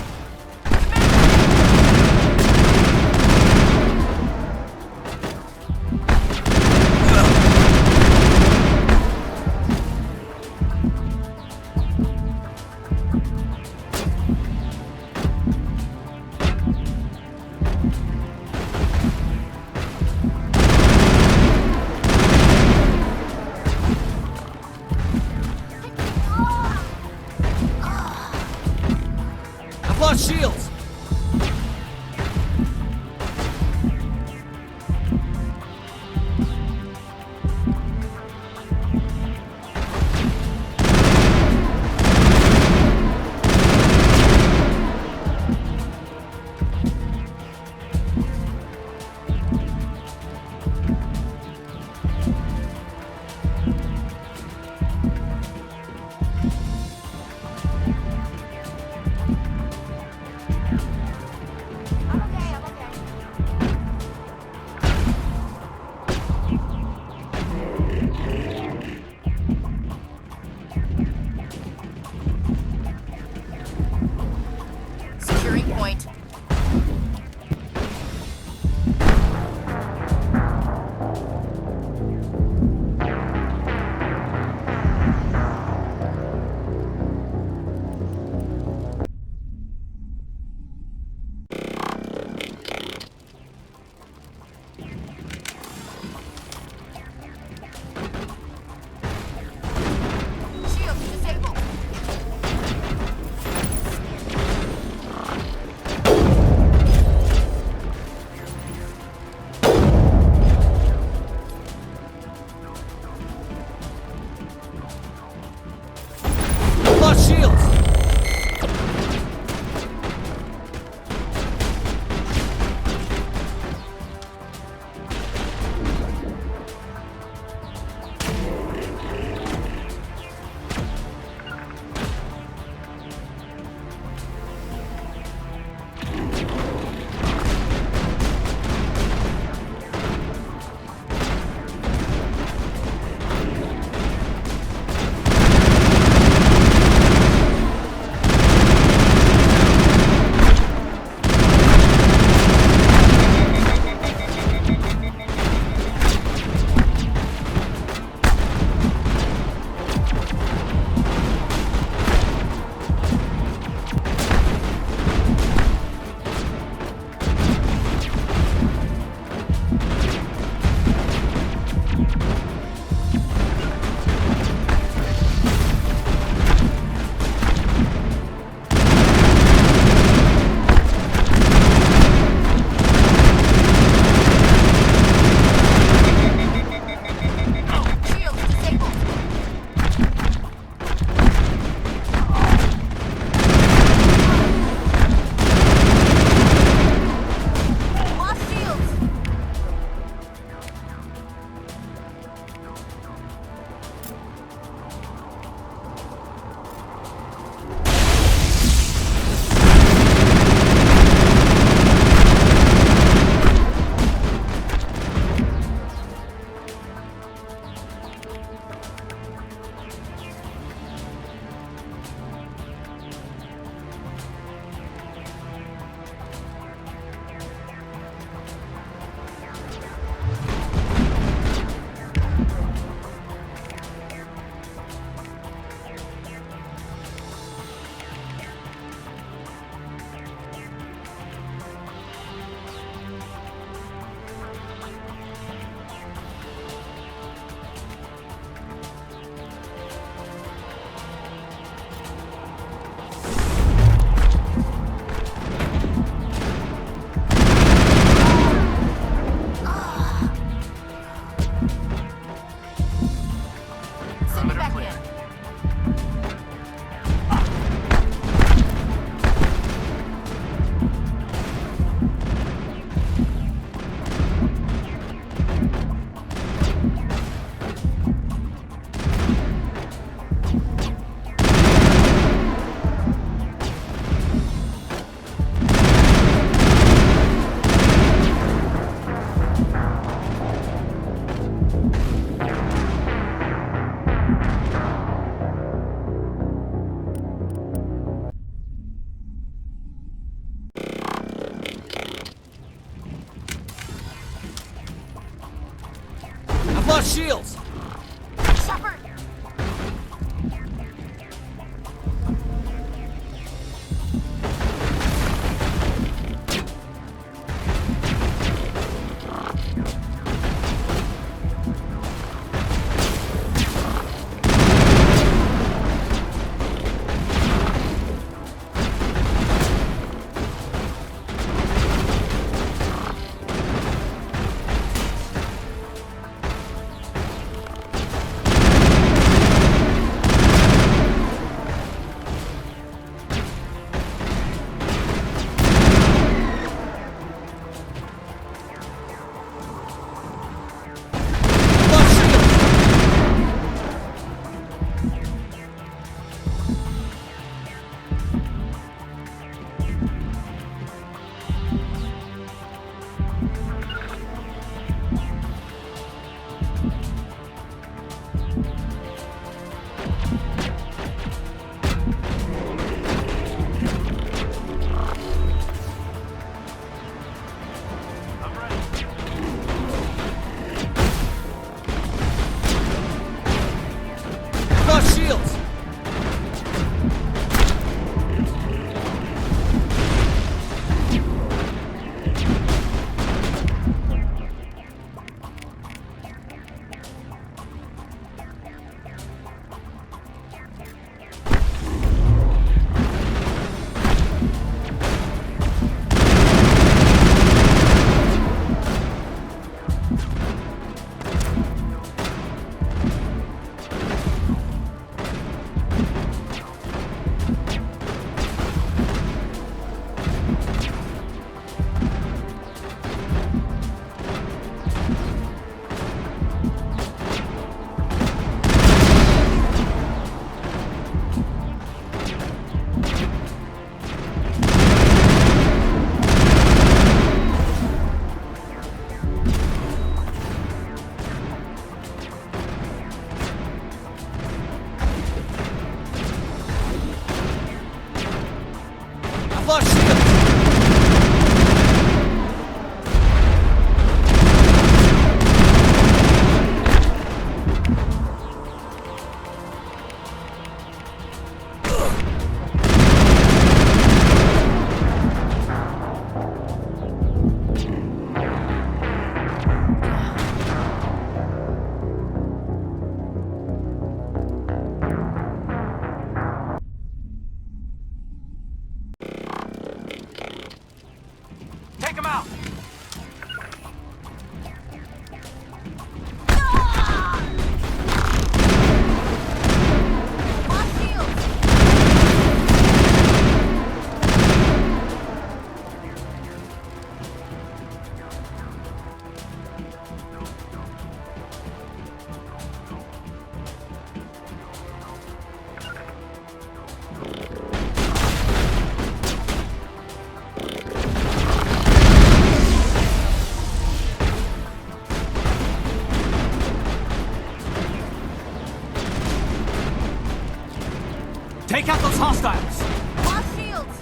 lost shields! Shepard! Take out those hostiles! Lost shields!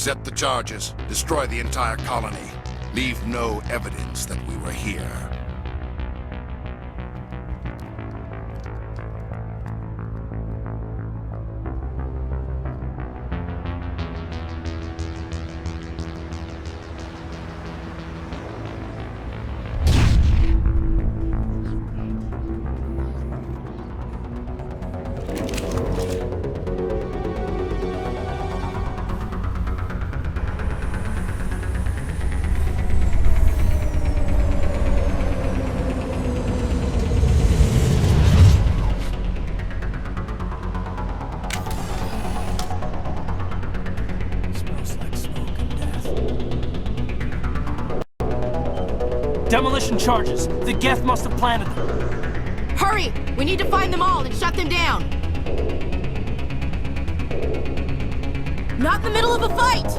Set the charges. Destroy the entire colony. Leave no evidence that we were here. Demolition charges. The Geth must have planted them. Hurry! We need to find them all and shut them down. Not in the middle of a fight!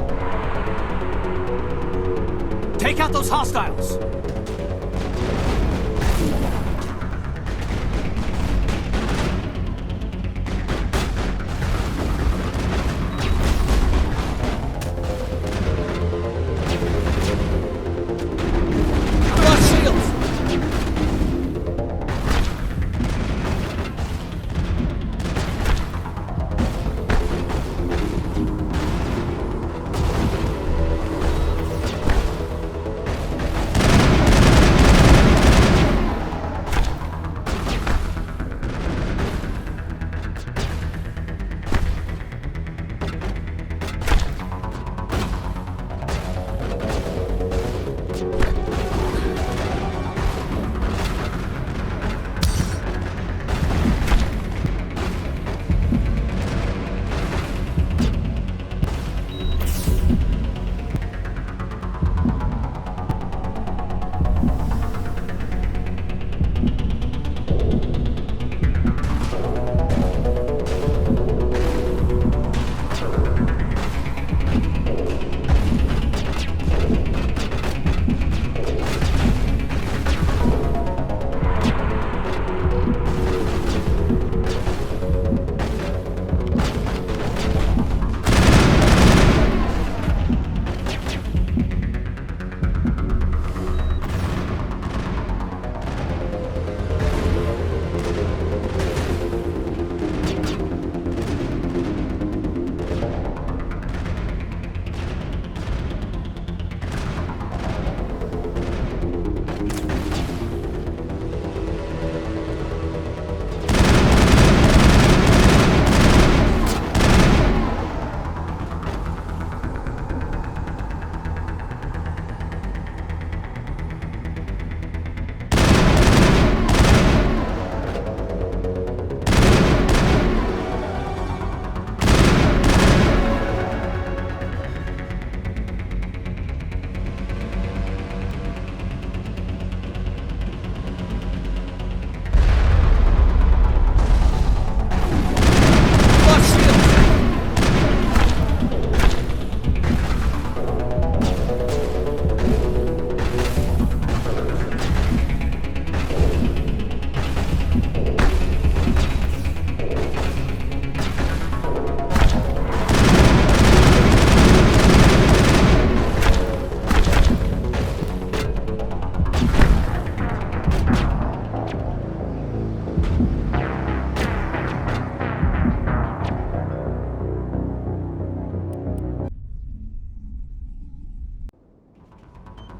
Take out those hostiles.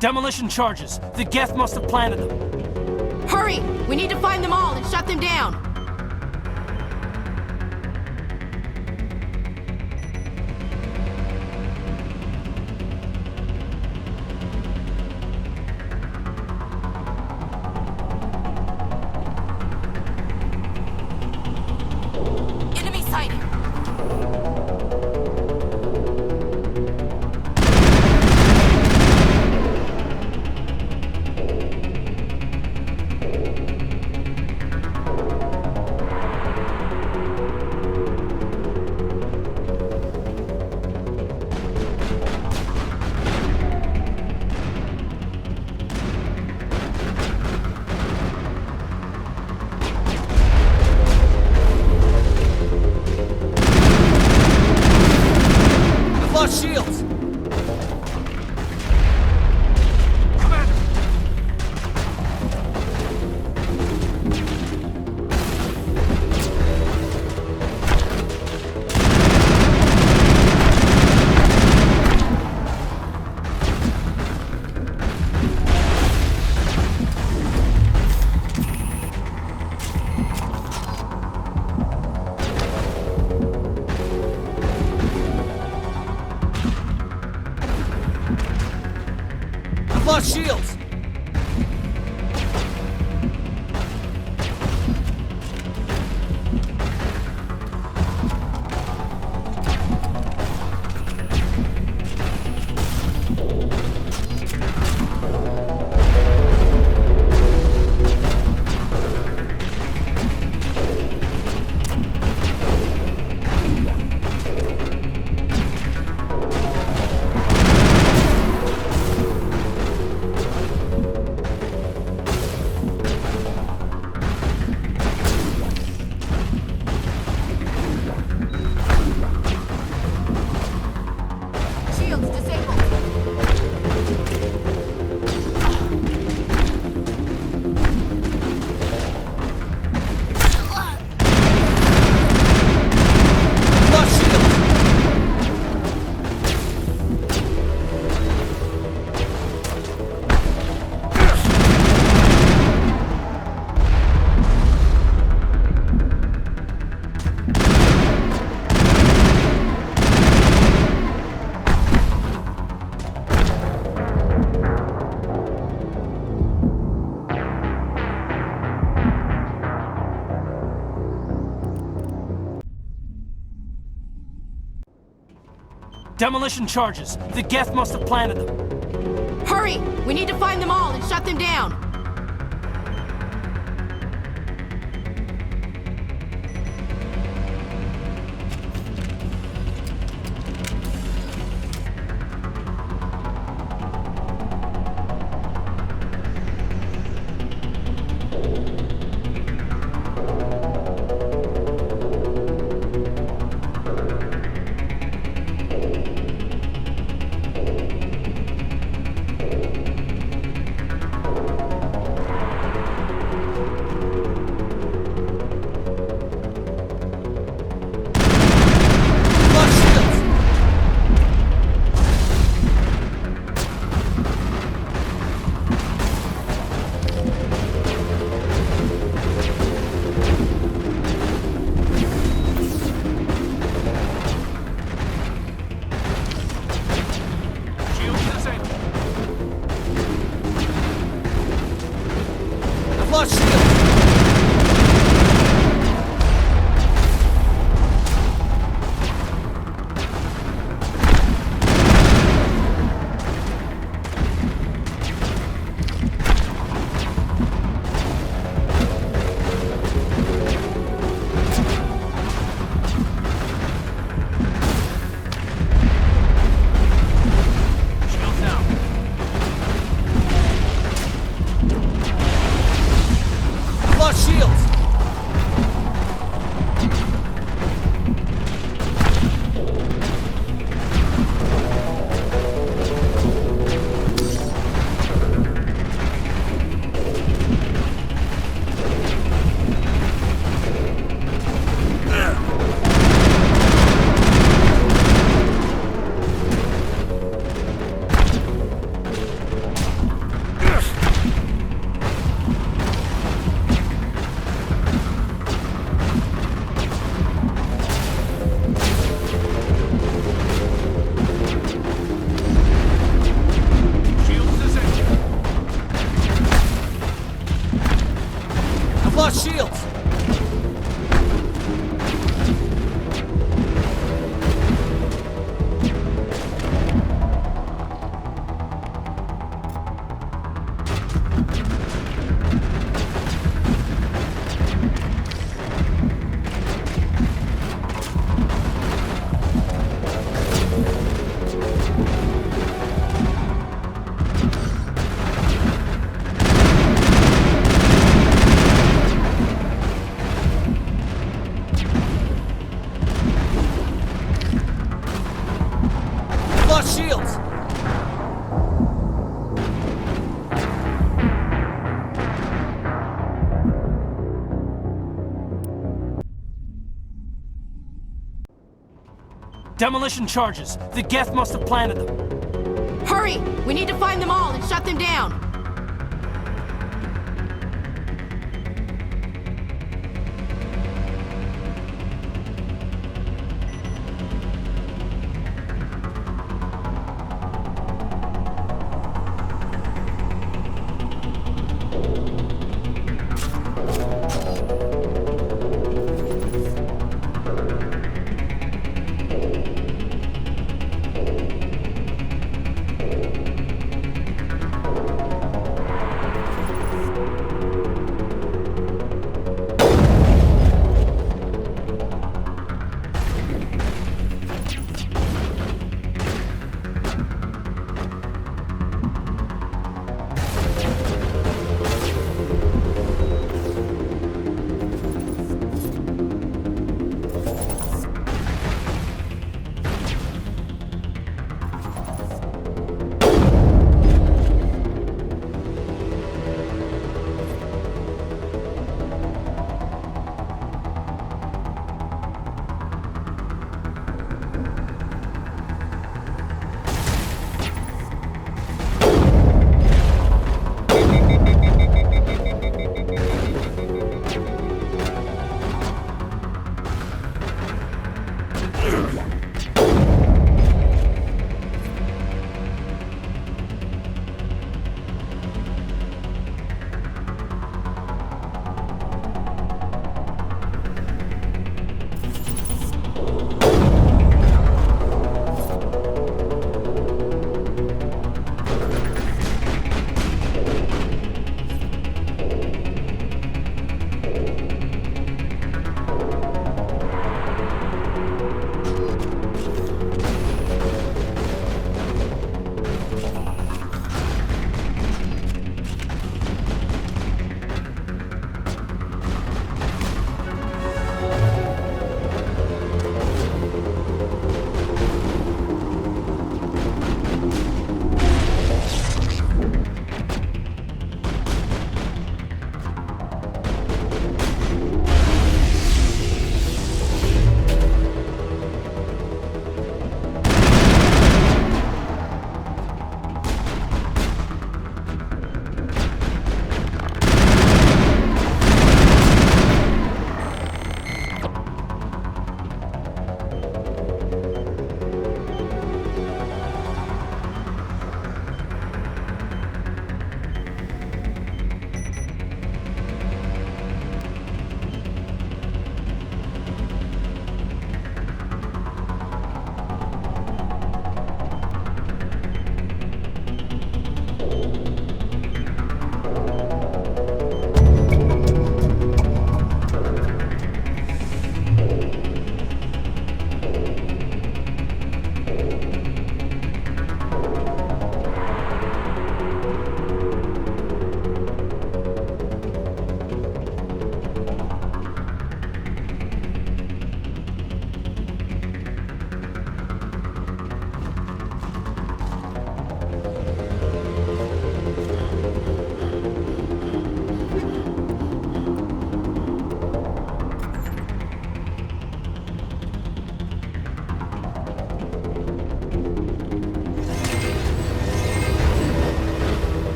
Demolition charges. The Geth must have planted them. Hurry! We need to find them all and shut them down. Enemy sighted. lost shields! Demolition charges. The Geth must have planted them. Hurry! We need to find them all and shut them down. Demolition charges. The Geth must have planted them. Hurry! We need to find them all and shut them down.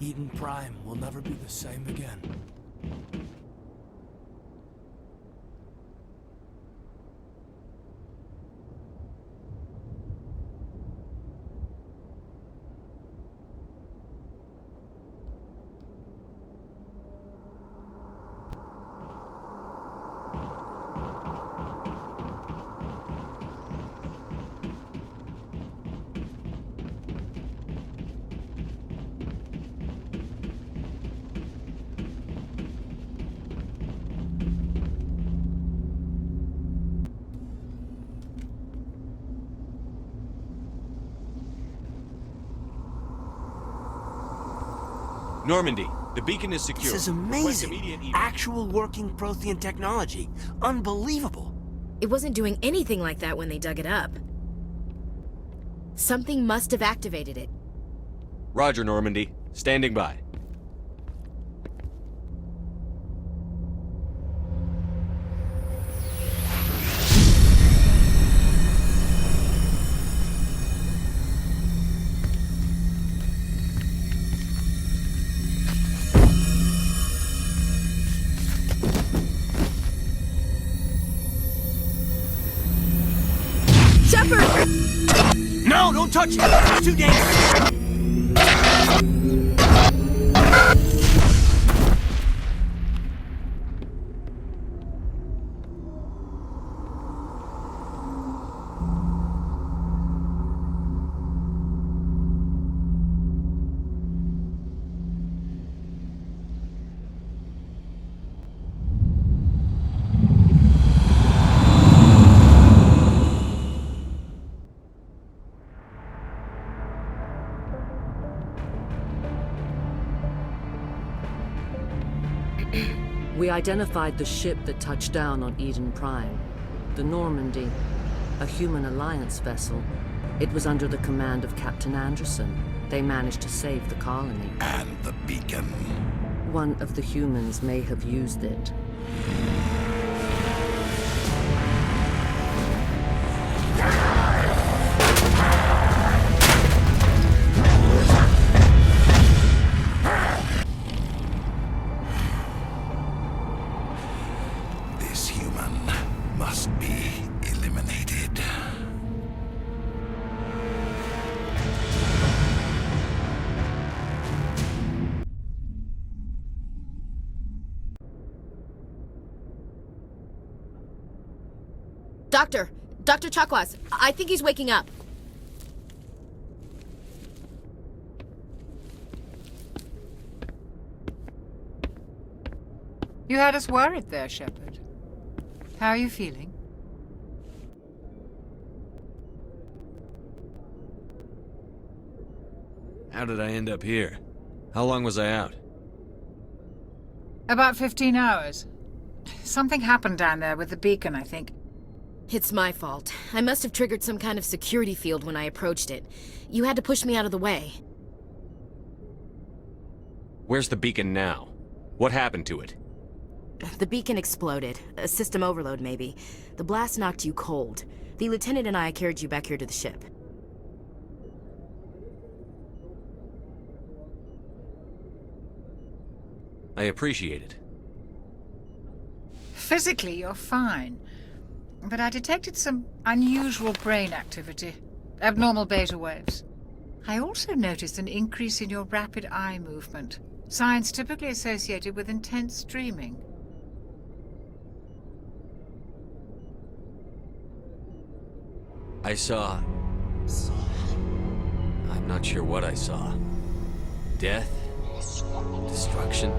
Eden Prime will never be the same again. Normandy, the beacon is secure. This is amazing. Actual working Prothean technology. Unbelievable. It wasn't doing anything like that when they dug it up. Something must have activated it. Roger, Normandy. Standing by. No, don't touch it! It's too dangerous! We identified the ship that touched down on Eden Prime. The Normandy, a human alliance vessel. It was under the command of Captain Anderson. They managed to save the colony. And the beacon. One of the humans may have used it. Dr. Chakwas, I think he's waking up. You had us worried there, Shepard. How are you feeling? How did I end up here? How long was I out? About 15 hours. Something happened down there with the beacon, I think. It's my fault. I must have triggered some kind of security field when I approached it. You had to push me out of the way. Where's the beacon now? What happened to it? The beacon exploded. A system overload, maybe. The blast knocked you cold. The lieutenant and I carried you back here to the ship. I appreciate it. Physically, you're fine. But I detected some unusual brain activity. Abnormal beta waves. I also noticed an increase in your rapid eye movement. Signs typically associated with intense dreaming. I saw... I'm not sure what I saw. Death? Destruction?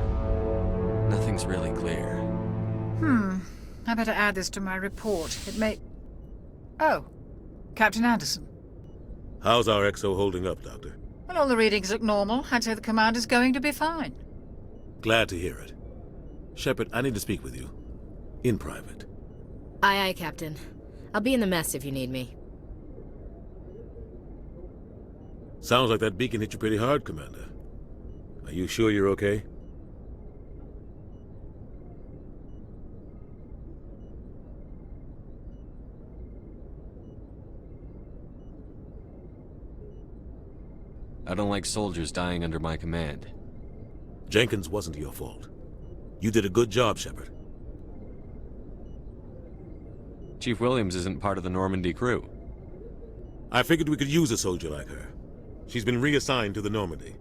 Nothing's really clear. I better add this to my report. It may... Oh, Captain Anderson. How's our XO holding up, Doctor? Well, all the readings look normal. I'd say the commander's going to be fine. Glad to hear it. Shepard, I need to speak with you. In private. Aye, aye, Captain. I'll be in the mess if you need me. Sounds like that beacon hit you pretty hard, Commander. Are you sure you're okay? I don't like soldiers dying under my command. Jenkins wasn't your fault. You did a good job, Shepard. Chief Williams isn't part of the Normandy crew. I figured we could use a soldier like her. She's been reassigned to the Normandy.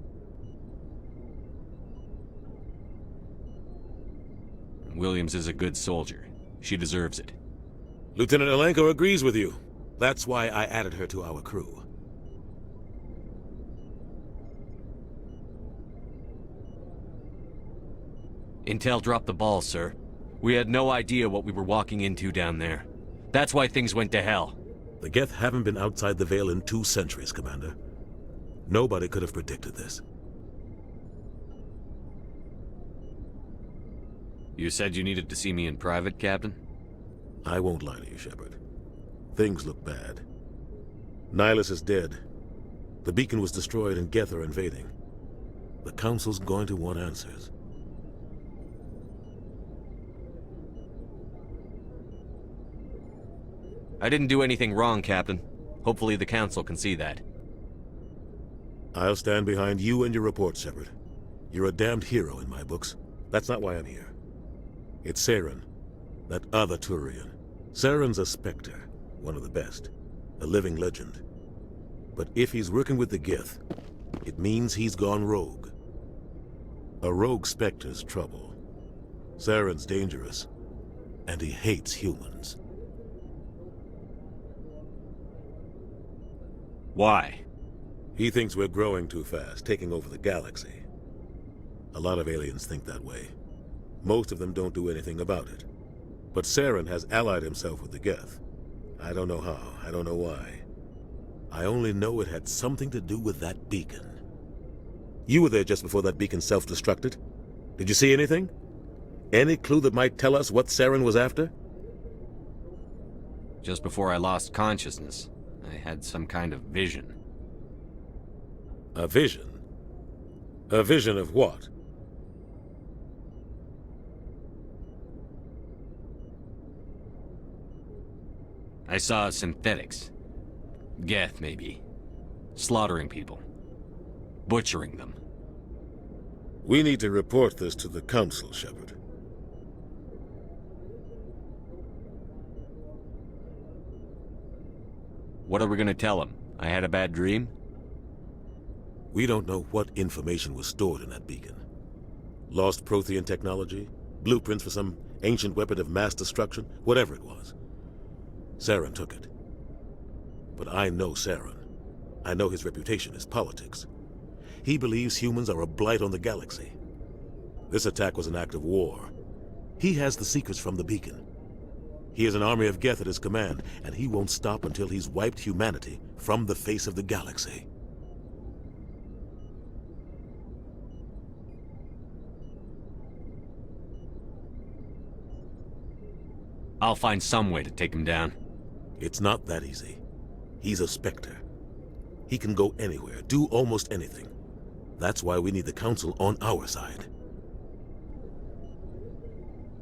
Williams is a good soldier. She deserves it. Lieutenant Alenko agrees with you. That's why I added her to our crew. Intel dropped the ball, sir. We had no idea what we were walking into down there. That's why things went to hell. The Geth haven't been outside the Veil in 2 centuries, Commander. Nobody could have predicted this. You said you needed to see me in private, Captain? I won't lie to you, Shepard. Things look bad. Nihilus is dead. The beacon was destroyed and Geth are invading. The Council's going to want answers. I didn't do anything wrong, Captain. Hopefully the Council can see that. I'll stand behind you and your report, Shepard. You're a damned hero in my books. That's not why I'm here. It's Saren, that other Turian. Saren's a Spectre, one of the best, a living legend. But if he's working with the Geth, it means he's gone rogue. A rogue Spectre's trouble. Saren's dangerous, and he hates humans. Why? He thinks we're growing too fast, taking over the galaxy. A lot of aliens think that way. Most of them don't do anything about it. But Saren has allied himself with the Geth. I don't know how, I don't know why. I only know it had something to do with that beacon. You were there just before that beacon self-destructed. Did you see anything? Any clue that might tell us what Saren was after? Just before I lost consciousness, I had some kind of vision. A vision? A vision of what? I saw synthetics. Geth, maybe. Slaughtering people. Butchering them. We need to report this to the Council, Shepard. What are we gonna tell him? I had a bad dream? We don't know what information was stored in that beacon. Lost Prothean technology? Blueprints for some ancient weapon of mass destruction? Whatever it was. Saren took it. But I know Saren. I know his reputation is politics. He believes humans are a blight on the galaxy. This attack was an act of war. He has the secrets from the beacon. He has an army of Geth at his command, and he won't stop until he's wiped humanity from the face of the galaxy. I'll find some way to take him down. It's not that easy. He's a Spectre. He can go anywhere, do almost anything. That's why we need the Council on our side.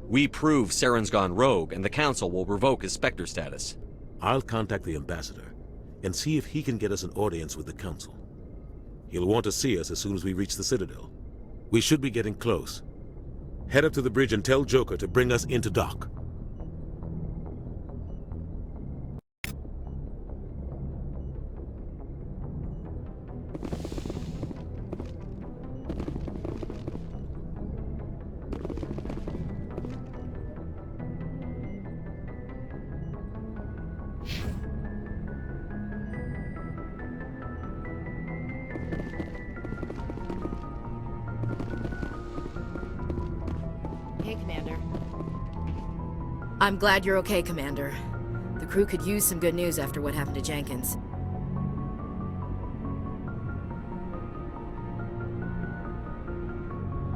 We prove Saren's gone rogue, and the Council will revoke his Spectre status. I'll contact the Ambassador and see if he can get us an audience with the Council. He'll want to see us as soon as we reach the Citadel. We should be getting close. Head up to the bridge and tell Joker to bring us into dock. Hey, Commander. I'm glad you're okay, Commander. The crew could use some good news after what happened to Jenkins.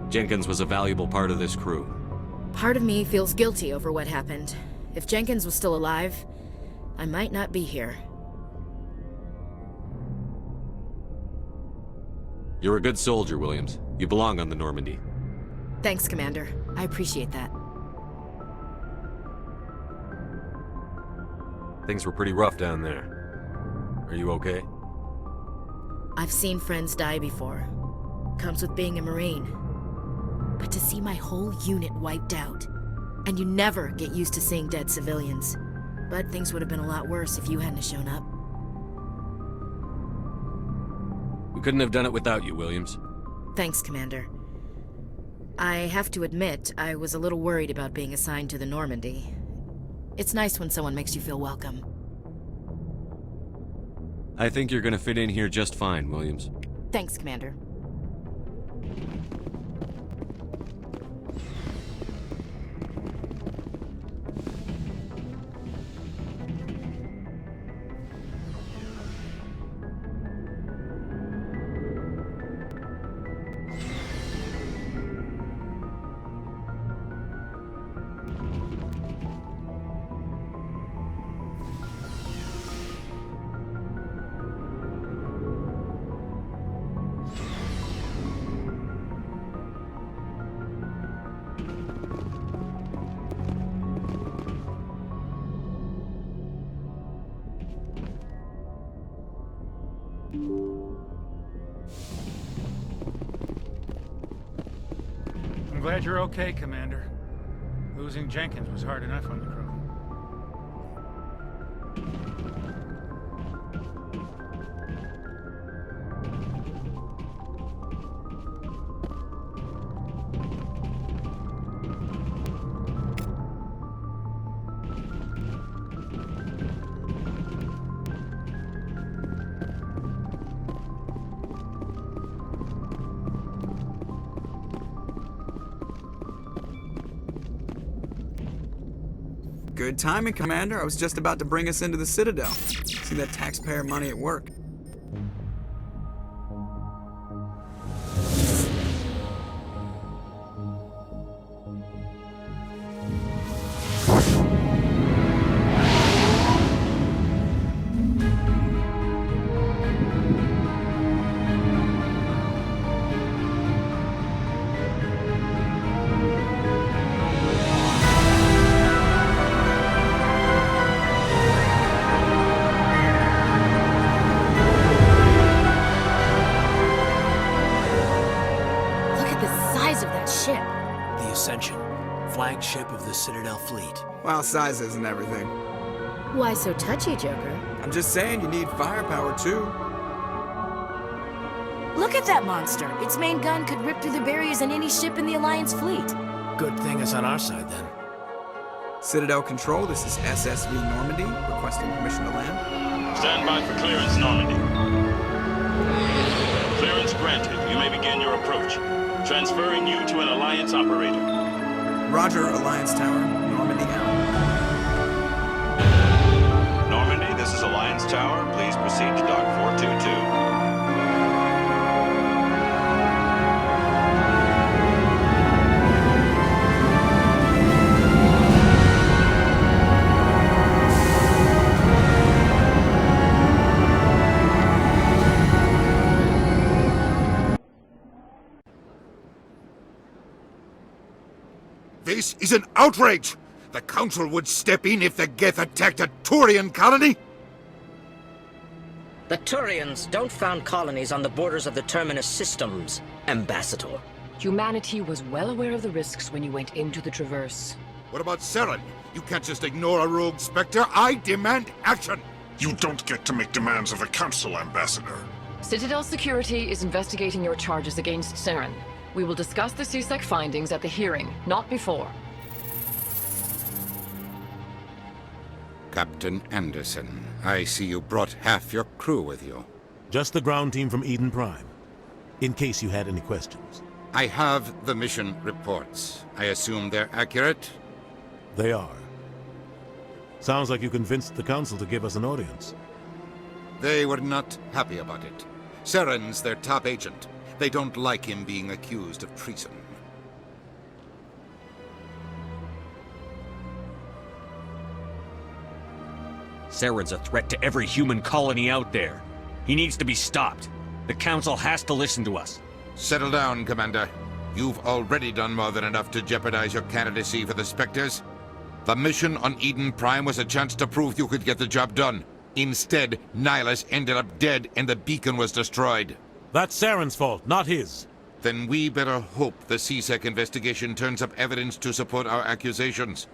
Jenkins was a valuable part of this crew. Part of me feels guilty over what happened. If Jenkins was still alive, I might not be here. You're a good soldier, Williams. You belong on the Normandy. Thanks, Commander. I appreciate that. Things were pretty rough down there. Are you okay? I've seen friends die before. Comes with being a Marine. But to see my whole unit wiped out. And you never get used to seeing dead civilians. But things would have been a lot worse if you hadn't shown up. We couldn't have done it without you, Williams. Thanks, Commander. I have to admit, I was a little worried about being assigned to the Normandy. It's nice when someone makes you feel welcome. I think you're gonna fit in here just fine, Williams. Thanks, Commander. I'm glad you're okay, Commander. Losing Jenkins was hard enough on the crew. Good timing, Commander. I was just about to bring us into the Citadel. See that taxpayer money at work. Flagship of the Citadel fleet. Well, size isn't everything. Why so touchy, Joker? I'm just saying you need firepower, too. Look at that monster! Its main gun could rip through the barriers in any ship in the Alliance fleet. Good thing it's on our side, then. Citadel Control, this is SSV Normandy, requesting permission to land. Stand by for clearance, Normandy. Clearance granted. You may begin your approach. Transferring you to an Alliance operator. Roger, Alliance Tower. Normandy out. Normandy, this is Alliance Tower. Please proceed to Dock 422. This is an outrage! The Council would step in if the Geth attacked a Turian colony? The Turians don't found colonies on the borders of the Terminus systems, Ambassador. Humanity was well aware of the risks when you went into the Traverse. What about Saren? You can't just ignore a rogue Spectre. I demand action! You don't get to make demands of the Council, Ambassador. Citadel Security is investigating your charges against Saren. We will discuss the CSEC findings at the hearing, not before. Captain Anderson, I see you brought half your crew with you. Just the ground team from Eden Prime, in case you had any questions. I have the mission reports. I assume they're accurate? They are. Sounds like you convinced the Council to give us an audience. They were not happy about it. Saren's their top agent. They don't like him being accused of treason. Saren's a threat to every human colony out there. He needs to be stopped. The Council has to listen to us. Settle down, Commander. You've already done more than enough to jeopardize your candidacy for the Spectres. The mission on Eden Prime was a chance to prove you could get the job done. Instead, Nihilus ended up dead and the beacon was destroyed. That's Saren's fault, not his. Then we better hope the CSEC investigation turns up evidence to support our accusations.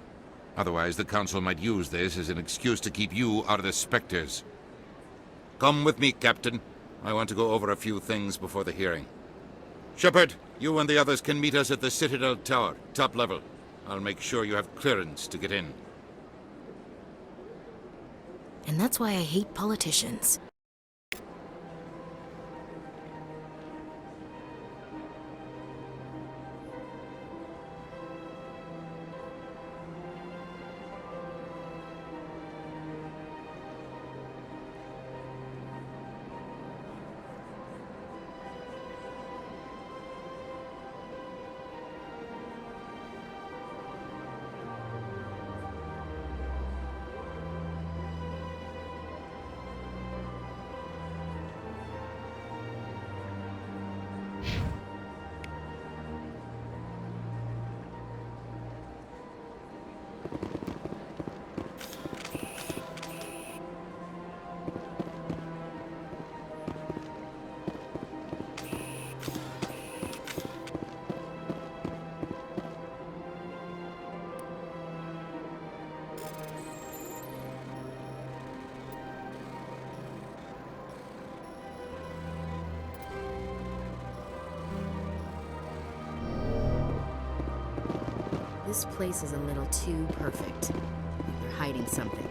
Otherwise, the Council might use this as an excuse to keep you out of the Spectres. Come with me, Captain. I want to go over a few things before the hearing. Shepard, you and the others can meet us at the Citadel Tower, top level. I'll make sure you have clearance to get in. And that's why I hate politicians. This place is a little too perfect. They're hiding something.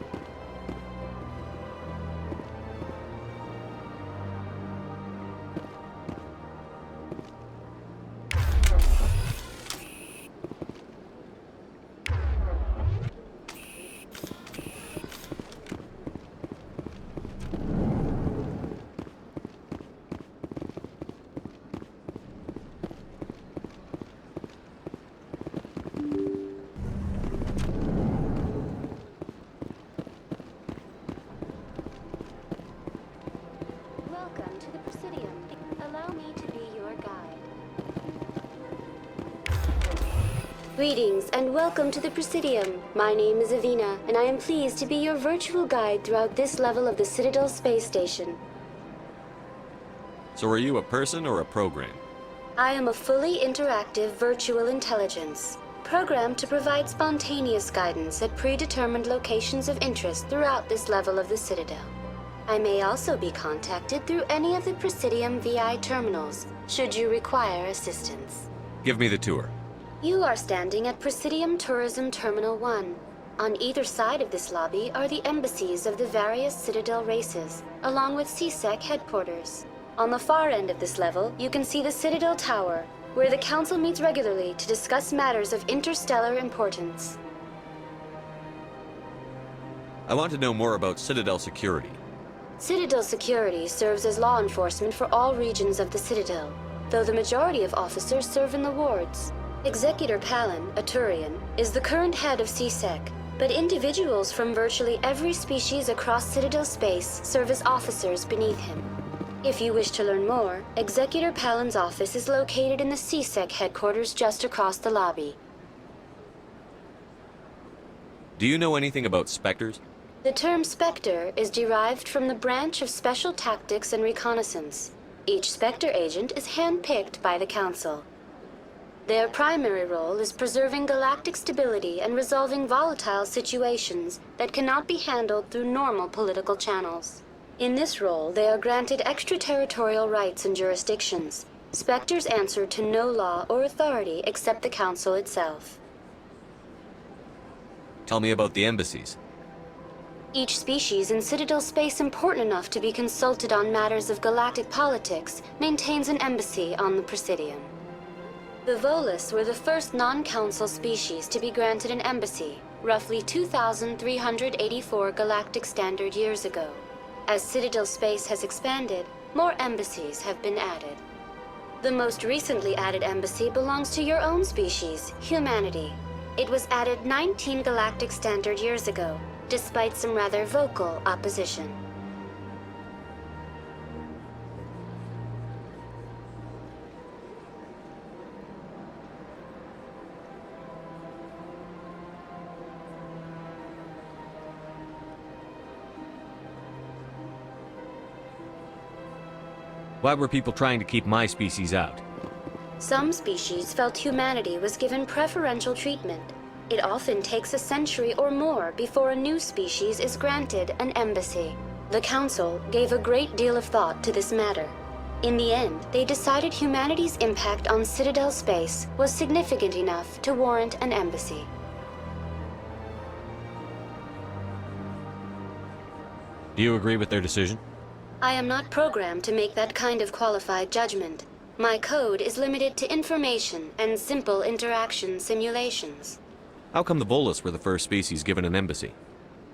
Greetings and welcome to the Presidium. My name is Avina, and I am pleased to be your virtual guide throughout this level of the Citadel space station. So are you a person or a program? I am a fully interactive virtual intelligence, programmed to provide spontaneous guidance at predetermined locations of interest throughout this level of the Citadel. I may also be contacted through any of the Presidium VI terminals, should you require assistance. Give me the tour. You are standing at Presidium Tourism Terminal 1. On either side of this lobby are the embassies of the various Citadel races, along with CSEC headquarters. On the far end of this level, you can see the Citadel Tower, where the Council meets regularly to discuss matters of interstellar importance. I want to know more about Citadel security. Citadel security serves as law enforcement for all regions of the Citadel, though the majority of officers serve in the wards. Executor Palin, a Turian, is the current head of CSEC, but individuals from virtually every species across Citadel space serve as officers beneath him. If you wish to learn more, Executor Palin's office is located in the CSEC headquarters just across the lobby. Do you know anything about Spectres? The term Spectre is derived from the branch of Special Tactics and Reconnaissance. Each Spectre agent is handpicked by the Council. Their primary role is preserving galactic stability and resolving volatile situations that cannot be handled through normal political channels. In this role, they are granted extraterritorial rights and jurisdictions. Spectres answer to no law or authority except the Council itself. Tell me about the embassies. Each species in Citadel space important enough to be consulted on matters of galactic politics maintains an embassy on the Presidium. The Volus were the first non-council species to be granted an embassy, roughly 2,384 galactic standard years ago. As Citadel space has expanded, more embassies have been added. The most recently added embassy belongs to your own species, humanity. It was added 19 galactic standard years ago, despite some rather vocal opposition. Why were people trying to keep my species out? Some species felt humanity was given preferential treatment. It often takes a century or more before a new species is granted an embassy. The Council gave a great deal of thought to this matter. In the end, they decided humanity's impact on Citadel space was significant enough to warrant an embassy. Do you agree with their decision? I am not programmed to make that kind of qualified judgment. My code is limited to information and simple interaction simulations. How come the Volus were the first species given an embassy?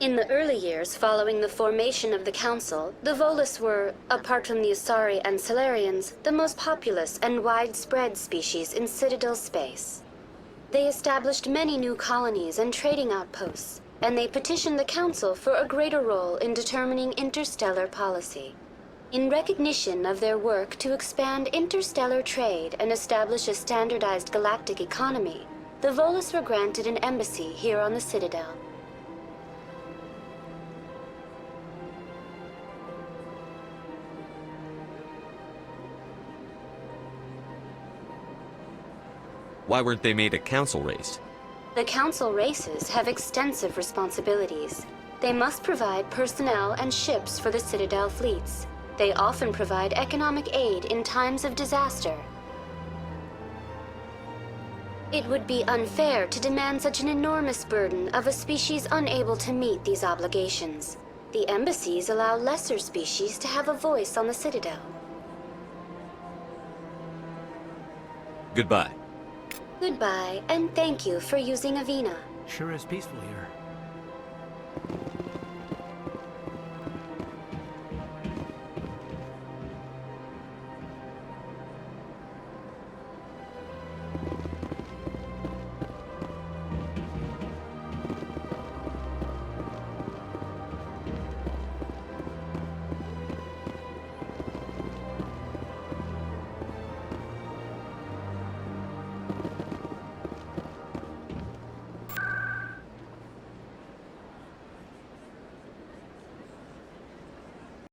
In the early years following the formation of the Council, the Volus were, apart from the Asari and Solarians, the most populous and widespread species in Citadel space. They established many new colonies and trading outposts, and they petitioned the Council for a greater role in determining interstellar policy. In recognition of their work to expand interstellar trade and establish a standardized galactic economy, the Volus were granted an embassy here on the Citadel. Why weren't they made a council race? The Council races have extensive responsibilities. They must provide personnel and ships for the Citadel fleets. They often provide economic aid in times of disaster. It would be unfair to demand such an enormous burden of a species unable to meet these obligations. The embassies allow lesser species to have a voice on the Citadel. Goodbye. Goodbye, and thank you for using Avina. Sure is peaceful here.